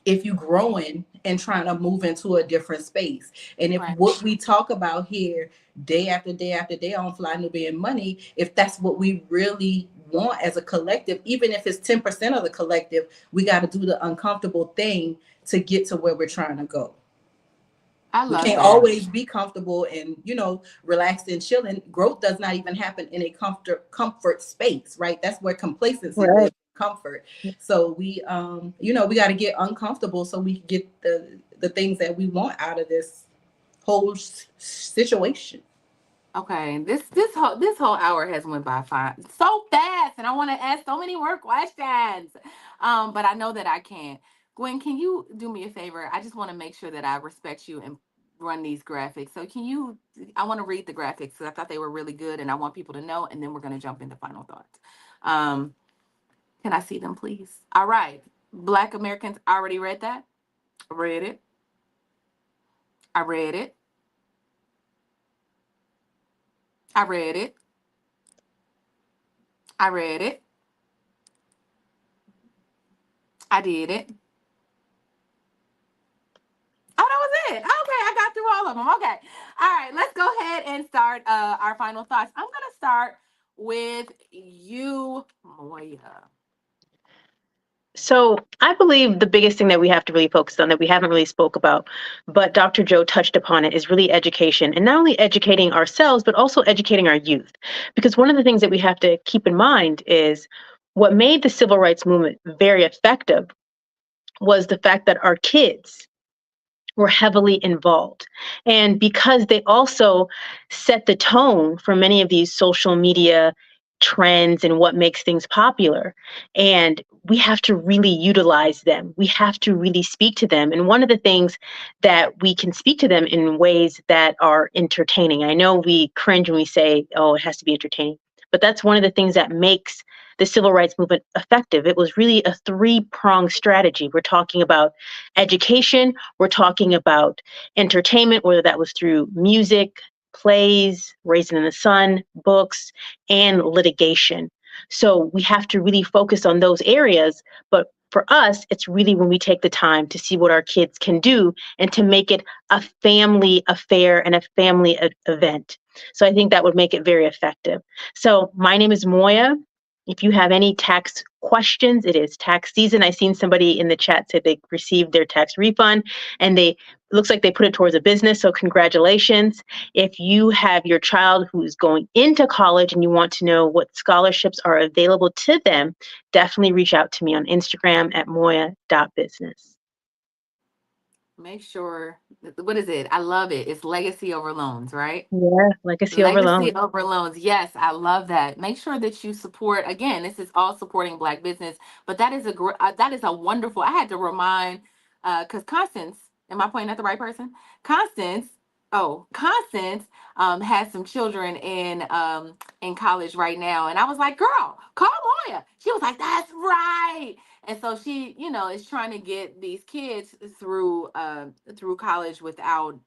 if you're growing and trying to move into a different space. And if what we talk about here day after day after day on Fly Nubian Money, if that's what we really want as a collective, even if it's 10% of the collective, we got to do the uncomfortable thing to get to where we're trying to go. We can't always be comfortable and, relaxed and chilling. Growth does not even happen in a comfort space, right? That's where complacency is, comfort. So we got to get uncomfortable so we get the things that we want out of this whole situation. Okay, this whole hour has went by so fast, and I want to ask so many more questions, but I know that I can't. Gwen, can you do me a favor? I just want to make sure that I respect you and run these graphics. So I want to read the graphics because I thought they were really good, and I want people to know. And then we're going to jump into final thoughts. Can I see them, please? All right, Black Americans. I already read that. Read it. I read it. I read it. I read it. I did it. Oh, that was it. Okay, I got through all of them. Okay. All right, let's go ahead and start our final thoughts. I'm going to start with you, Moya. So I believe the biggest thing that we have to really focus on that we haven't really spoke about, but Dr. Joe touched upon it, is really education, and not only educating ourselves, but also educating our youth. Because one of the things that we have to keep in mind is what made the civil rights movement very effective was the fact that our kids were heavily involved. And because they also set the tone for many of these social media trends and what makes things popular. And we have to really utilize them. We have to really speak to them. And one of the things that we can speak to them in ways that are entertaining. I know we cringe when we say, oh, it has to be entertaining. But that's one of the things that makes the civil rights movement effective. It was really a three-pronged strategy. We're talking about education, we're talking about entertainment, whether that was through music, plays, Raisin in the Sun, books, and litigation. So we have to really focus on those areas. But for us, it's really when we take the time to see what our kids can do and to make it a family affair and a family event. So I think that would make it very effective. So my name is Moya. If you have any tax questions, it is tax season. I seen somebody in the chat say they received their tax refund and they looks like they put it towards a business. So congratulations. If you have your child who's going into college and you want to know what scholarships are available to them, definitely reach out to me on Instagram at moya.business. Make sure, what is it? I love it. It's legacy over loans, right? Yeah, legacy over Legacy loan. over loans. Yes, I love that. Make sure that you support. Again, this is all supporting Black business, but that is a wonderful. I had to remind, because Constance, am I pointing at the right person? Constance. Oh, Constance has some children in college right now, and I was like, "Girl, call Moya." She was like, "That's right." And so she, is trying to get these kids through college without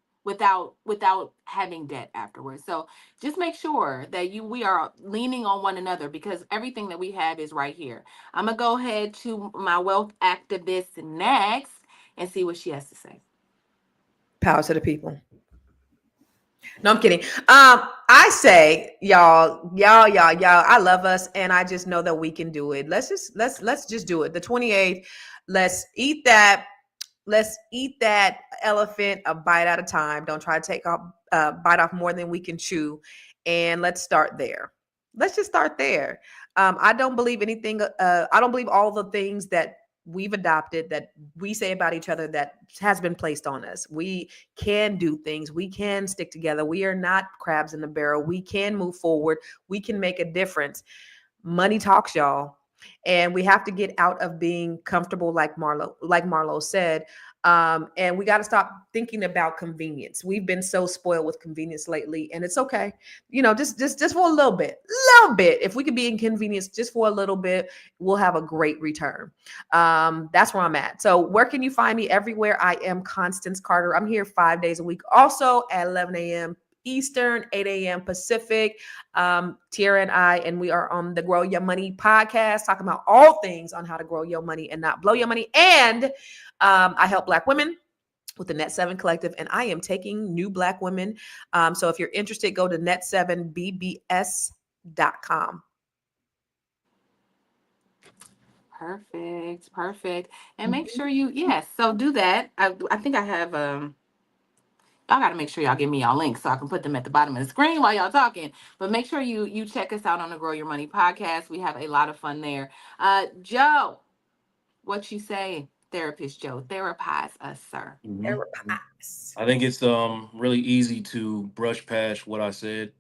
having debt afterwards. So just make sure that we are leaning on one another, because everything that we have is right here. I'm gonna go ahead to my wealth activist next and see what she has to say. Power to the people. No, I'm kidding. I say, y'all, I love us, and I just know that we can do it. Let's just do it. The 28th, let's eat that. Let's eat that elephant a bite at a time. Don't try to take off bite off more than we can chew, and let's start there. Let's just start there. I don't believe anything. I don't believe all the things that we've adopted, that we say about each other, that has been placed on us. We can do things. We can stick together. We are not crabs in the barrel. We can move forward. We can make a difference. Money talks, y'all. And we have to get out of being comfortable, like Marlo said. And we got to stop thinking about convenience. We've been so spoiled with convenience lately, and it's okay. Just for a little bit. If we could be inconvenienced just for a little bit, we'll have a great return. That's where I'm at. So where can you find me? Everywhere. I am Constance Carter. I'm here 5 days a week. Also at 11 a.m. Eastern, 8 a.m. Pacific. Tiara and we are on the Grow Your Money podcast, talking about all things on how to grow your money and not blow your money. And I help Black women with the Net 7 Collective, and I am taking new Black women. So if you're interested, go to net7bbs.com. Perfect. And make sure yes, so do that. I think I have y'all got to make sure y'all give me y'all links so I can put them at the bottom of the screen while y'all talking. But make sure you check us out on the Grow Your Money podcast. We have a lot of fun there. Joe, what you say, therapist Joe? Therapize us, sir. Mhm. I think it's really easy to brush past what I said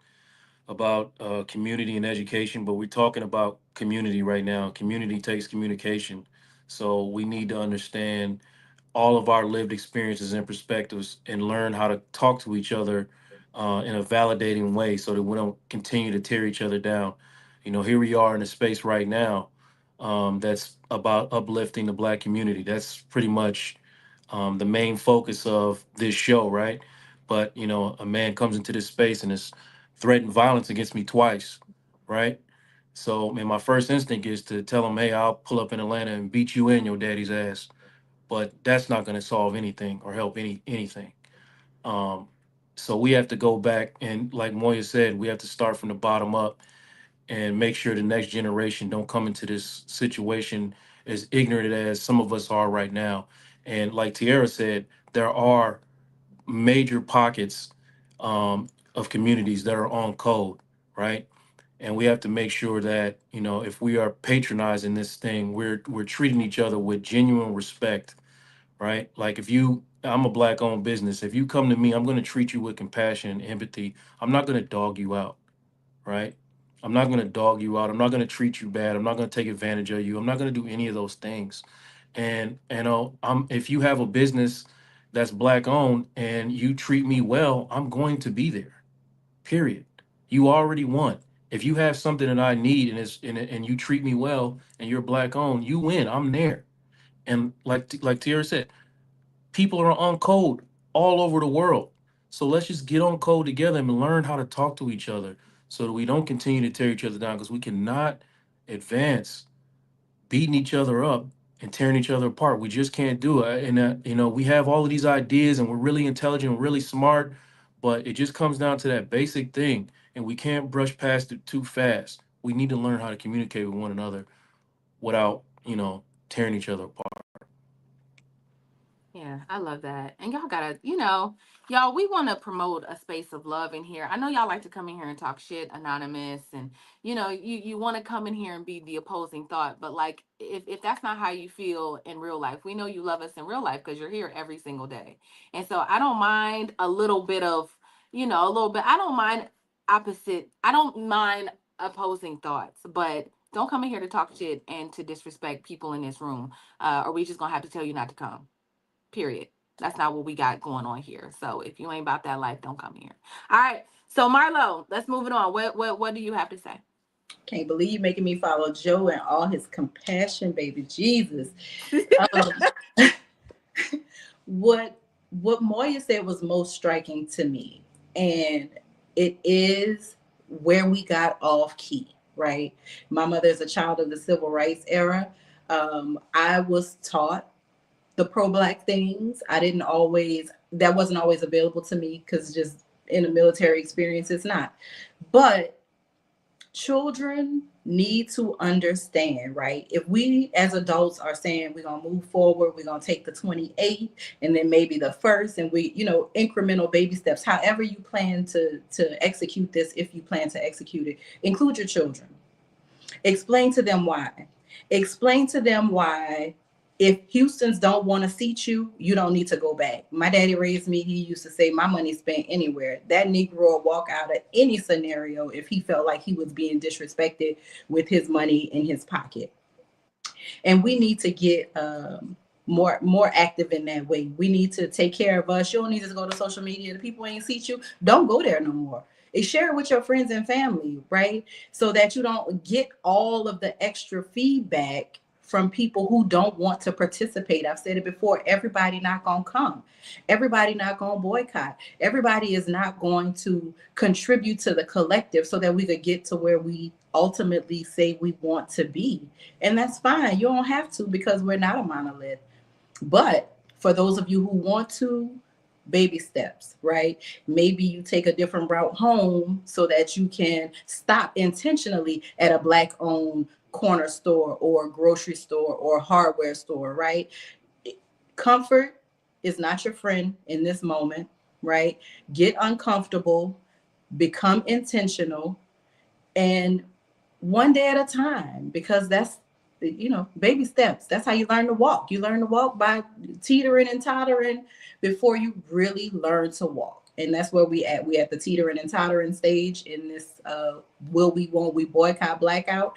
about community and education, but we're talking about community right now. Community takes communication. So we need to understand all of our lived experiences and perspectives and learn how to talk to each other in a validating way so that we don't continue to tear each other down. Here we are in a space right now that's about uplifting the Black community. That's pretty much the main focus of this show, right? But, a man comes into this space and has threatened violence against me twice, right? So, man, my first instinct is to tell him, hey, I'll pull up in Atlanta and beat you in your daddy's ass, but that's not going to solve anything or help anything. Um, so we have to go back and, like Moya said, we have to start from the bottom up and make sure the next generation don't come into this situation as ignorant as some of us are right now. And like Tiara said, there are major pockets of communities that are on code, right? And we have to make sure that if we are patronizing this thing, we're treating each other with genuine respect, right? Like I'm a Black owned business. If you come to me, I'm going to treat you with compassion and empathy. I'm not going to dog you out, right? I'm not going to dog you out. I'm not going to treat you bad. I'm not going to take advantage of you. I'm not going to do any of those things. And if you have a business that's Black owned and you treat me well, I'm going to be there. Period. You already won. If you have something that I need and you treat me well and you're Black owned, you win. I'm there. And like Tiara said, people are on code all over the world. So let's just get on code together and learn how to talk to each other so that we don't continue to tear each other down, because we cannot advance beating each other up and tearing each other apart. We just can't do it. And we have all of these ideas and we're really intelligent, really smart, but it just comes down to that basic thing, and we can't brush past it too fast. we need to learn how to communicate with one another without, tearing each other apart. Yeah, I love that. And y'all gotta, y'all, we want to promote a space of love in here. I know y'all like to come in here and talk shit, anonymous, and you want to come in here and be the opposing thought. But like, if that's not how you feel in real life, we know you love us in real life because you're here every single day. And so I don't mind a little bit of, a little bit. I don't mind opposite. I don't mind opposing thoughts, but don't come in here to talk shit and to disrespect people in this room, or we just gonna have to tell you not to come. Period. That's not what we got going on here. So if you ain't about that life, don't come here. All right. So Marlo, let's move it on. What do you have to say? Can't believe you making me follow Joe and all his compassion, baby Jesus. What Moya said was most striking to me, and it is where we got off key, right? My mother is a child of the civil rights era. I was taught the pro-black things. That wasn't always available to me because just in a military experience, it's not. But children need to understand, right? If we as adults are saying we're going to move forward, we're going to take the 28th and then maybe the first, and we, incremental baby steps, however you plan to execute this, if you plan to execute it, include your children. Explain to them why. Explain to them why if Houstons don't want to seat you, you don't need to go back. My daddy raised me. He used to say, my money's spent anywhere. That Negro will walk out of any scenario if he felt like he was being disrespected with his money in his pocket. And we need to get more active in that way. We need to take care of us. You don't need to go to social media. The people ain't seat you. Don't go there no more. Share it with your friends and family, right? So that you don't get all of the extra feedback from people who don't want to participate. I've said it before, everybody not going to come. Everybody not going to boycott. Everybody is not going to contribute to the collective so that we could get to where we ultimately say we want to be. And that's fine. You don't have to, because we're not a monolith. But for those of you who want to, baby steps, right? Maybe you take a different route home so that you can stop intentionally at a Black-owned corner store or grocery store or hardware store, right? Comfort is not your friend in this moment, right? Get uncomfortable, become intentional, and one day at a time, because that's, baby steps. That's how you learn to walk. You learn to walk by teetering and tottering before you really learn to walk. And that's where we at. We at the teetering and tottering stage in this will we, won't we boycott blackout.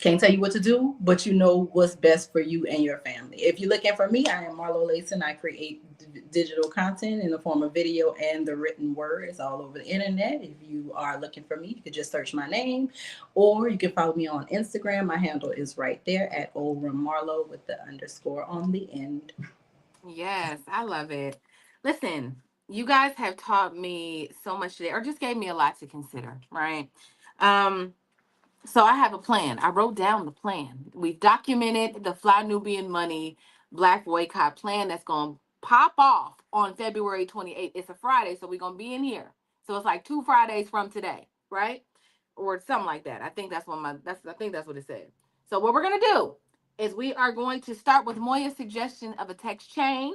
Can't tell you what to do, but you know what's best for you and your family. If you're looking for me, I am Marlo Layson. I create digital content in the form of video and the written word. It's all over the internet. If you are looking for me, you could just search my name, or you can follow me on Instagram. My handle is right there at @Marlo with the _ on the end. Yes, I love it. Listen, you guys have taught me so much today, or just gave me a lot to consider, right? So I have a plan. I wrote down the plan. We've documented the Fly Nubian Money Black Boycott plan that's going to pop off on February 28th. It's a Friday, so we're going to be in here. So it's like 2 Fridays from today, right? Or something like that. I think that's what it said. So what we're going to do is we are going to start with Moya's suggestion of a text chain.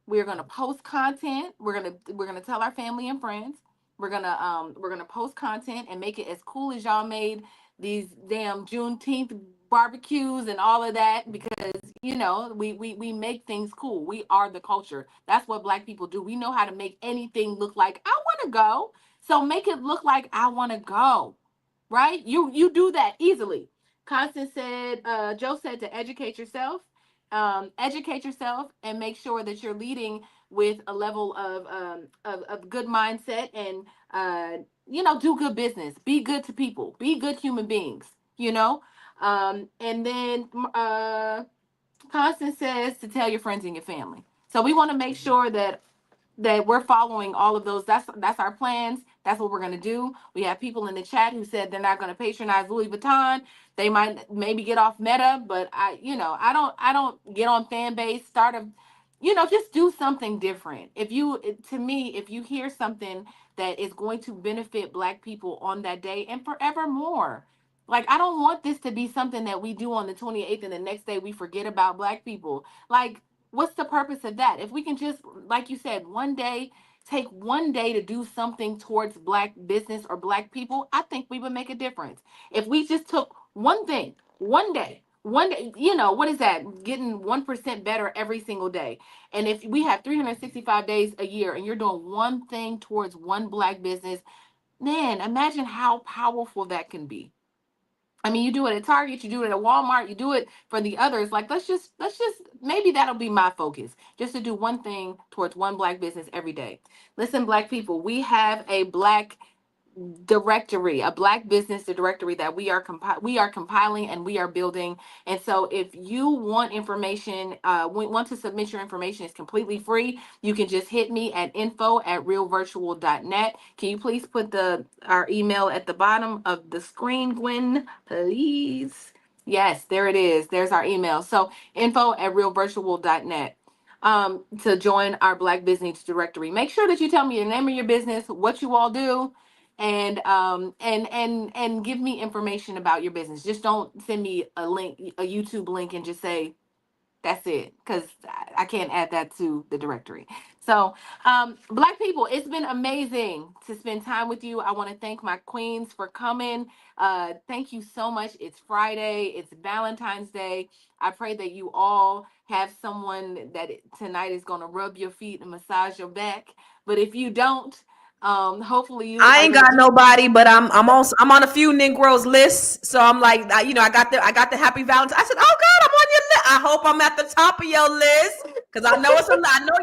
We're going to post content. We're going to tell our family and friends. We're gonna post content and make it as cool as y'all made these damn Juneteenth barbecues and all of that, because we make things cool. We are the culture. That's what Black people do. We know how to make anything look like I want to go. So make it look like I want to go. Right? You do that easily. Constance said, Joe said to educate yourself. Educate yourself and make sure that you're leading with a level of good mindset, and do good business, be good to people, be good human beings, and then Constance says to tell your friends and your family. So we want to make sure that we're following all of those. That's our plans. That's what we're going to do. We have people in the chat who said they're not going to patronize Louis Vuitton. They might maybe get off Meta, but I don't get on fan base, start just do something different. To me, if you hear something that is going to benefit Black people on that day and forevermore, like, I don't want this to be something that we do on the 28th and the next day we forget about Black people. Like, what's the purpose of that? If we can just, like you said, one day, take one day to do something towards Black business or Black people, I think we would make a difference. If we just took one thing, one day, what is that? Getting 1% better every single day. And if we have 365 days a year and you're doing one thing towards one Black business, man, imagine how powerful that can be. I mean, you do it at Target, you do it at Walmart, you do it for the others. Like, let's just maybe that'll be my focus, just to do one thing towards one Black business every day. Listen, Black people, we have a Black directory, a Black business directory that we are compiling and we are building. And so if you want information, want to submit your information, it's completely free. You can just hit me at info@realvirtual.net. Can you please put our email at the bottom of the screen, Gwen, please? Yes, there it is. There's our email. So info@realvirtual.net, to join our Black business directory. Make sure that you tell me your name of your business, what you all do, and give me information about your business. Just don't send me a YouTube link and just say that's it, because I can't add that to the directory. So, Black people, it's been amazing to spend time with you. I want to thank my queens for coming. Thank you so much. It's Friday. It's Valentine's Day. I pray that you all have someone that tonight is going to rub your feet and massage your back. But if you don't, hopefully you I are ain't going got to. nobody, but I'm on a few Negroes lists. So I'm like, I got the Happy Valentine. I said, oh God, I'm on your list. I hope I'm at the top of your list, because I know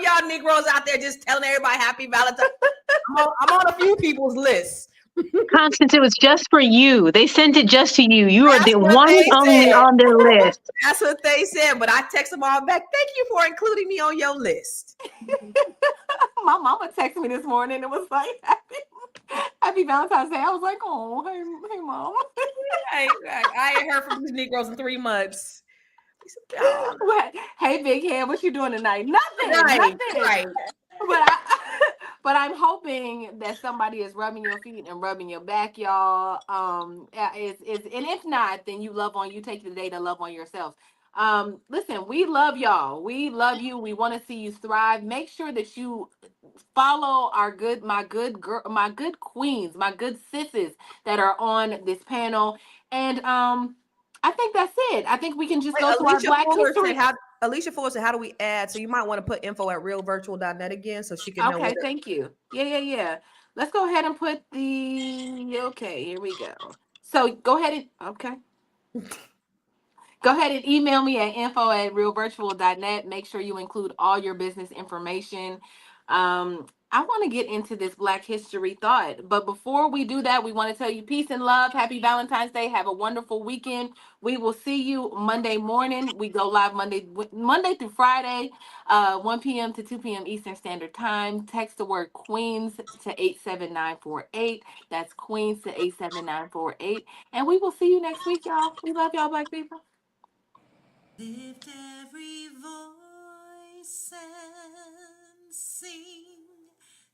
y'all Negroes out there just telling everybody Happy Valentine. I'm on a few people's lists. Constance, it was just for you. They sent it just to you. You are That's the what one they and only said. on their list. That's what they said. But I text them all back. Thank you for including me on your list. My mama texted me this morning and was like, Happy Valentine's Day. I was like, oh, hey, mom. I ain't heard from these Negroes in 3 months. Oh, Hey, big head, what you doing tonight? Nothing, right, nothing. right. But but I'm hoping that somebody is rubbing your feet and rubbing your back, y'all. Yeah, and if not, then you take the day to love on yourself. Listen, we love y'all. We love you. We want to see you thrive. Make sure that you follow my good girl, my good queens, my good sisses that are on this panel. And I think that's it. I think we can just Wait, go to our Black history. Alicia Fuller said, how do we add? So you might want to put info@realvirtual.net again so she can know where Okay, thank you. Yeah. Let's go ahead and put okay, here we go. So go ahead and okay. Go ahead and email me at info@realvirtual.net. Make sure you include all your business information. I want to get into this Black History thought, but before we do that, we want to tell you peace and love. Happy Valentine's Day. Have a wonderful weekend. We will see you Monday morning. We go live Monday through Friday, 1 p.m. to 2 p.m. Eastern Standard Time. Text the word Queens to 87948. That's Queens to 87948. And we will see you next week, y'all. We love y'all, Black people. Lift every voice and sing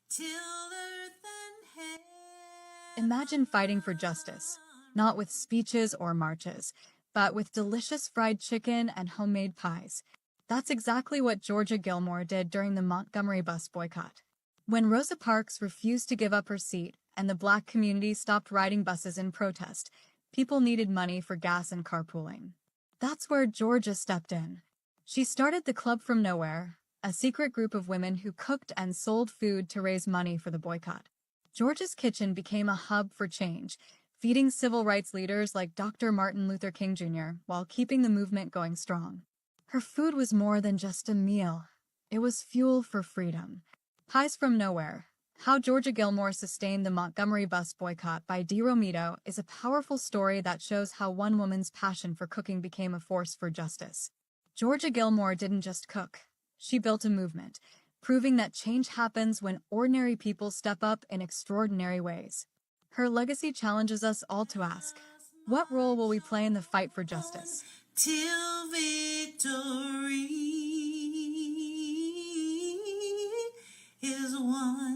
till earth and heaven. Imagine fighting for justice, not with speeches or marches, but with delicious fried chicken and homemade pies. That's exactly what Georgia Gilmore did during the Montgomery bus boycott. When Rosa Parks refused to give up her seat and the Black community stopped riding buses in protest, people needed money for gas and carpooling. That's where Georgia stepped in. She started the Club from Nowhere, a secret group of women who cooked and sold food to raise money for the boycott. Georgia's Kitchen became a hub for change, feeding civil rights leaders like Dr. Martin Luther King Jr. while keeping the movement going strong. Her food was more than just a meal. It was fuel for freedom. Pies from Nowhere, How Georgia Gilmore Sustained the Montgomery Bus Boycott by Dee Romito is a powerful story that shows how one woman's passion for cooking became a force for justice. Georgia Gilmore didn't just cook. She built a movement, proving that change happens when ordinary people step up in extraordinary ways. Her legacy challenges us all to ask, what role will we play in the fight for justice? Till victory. one.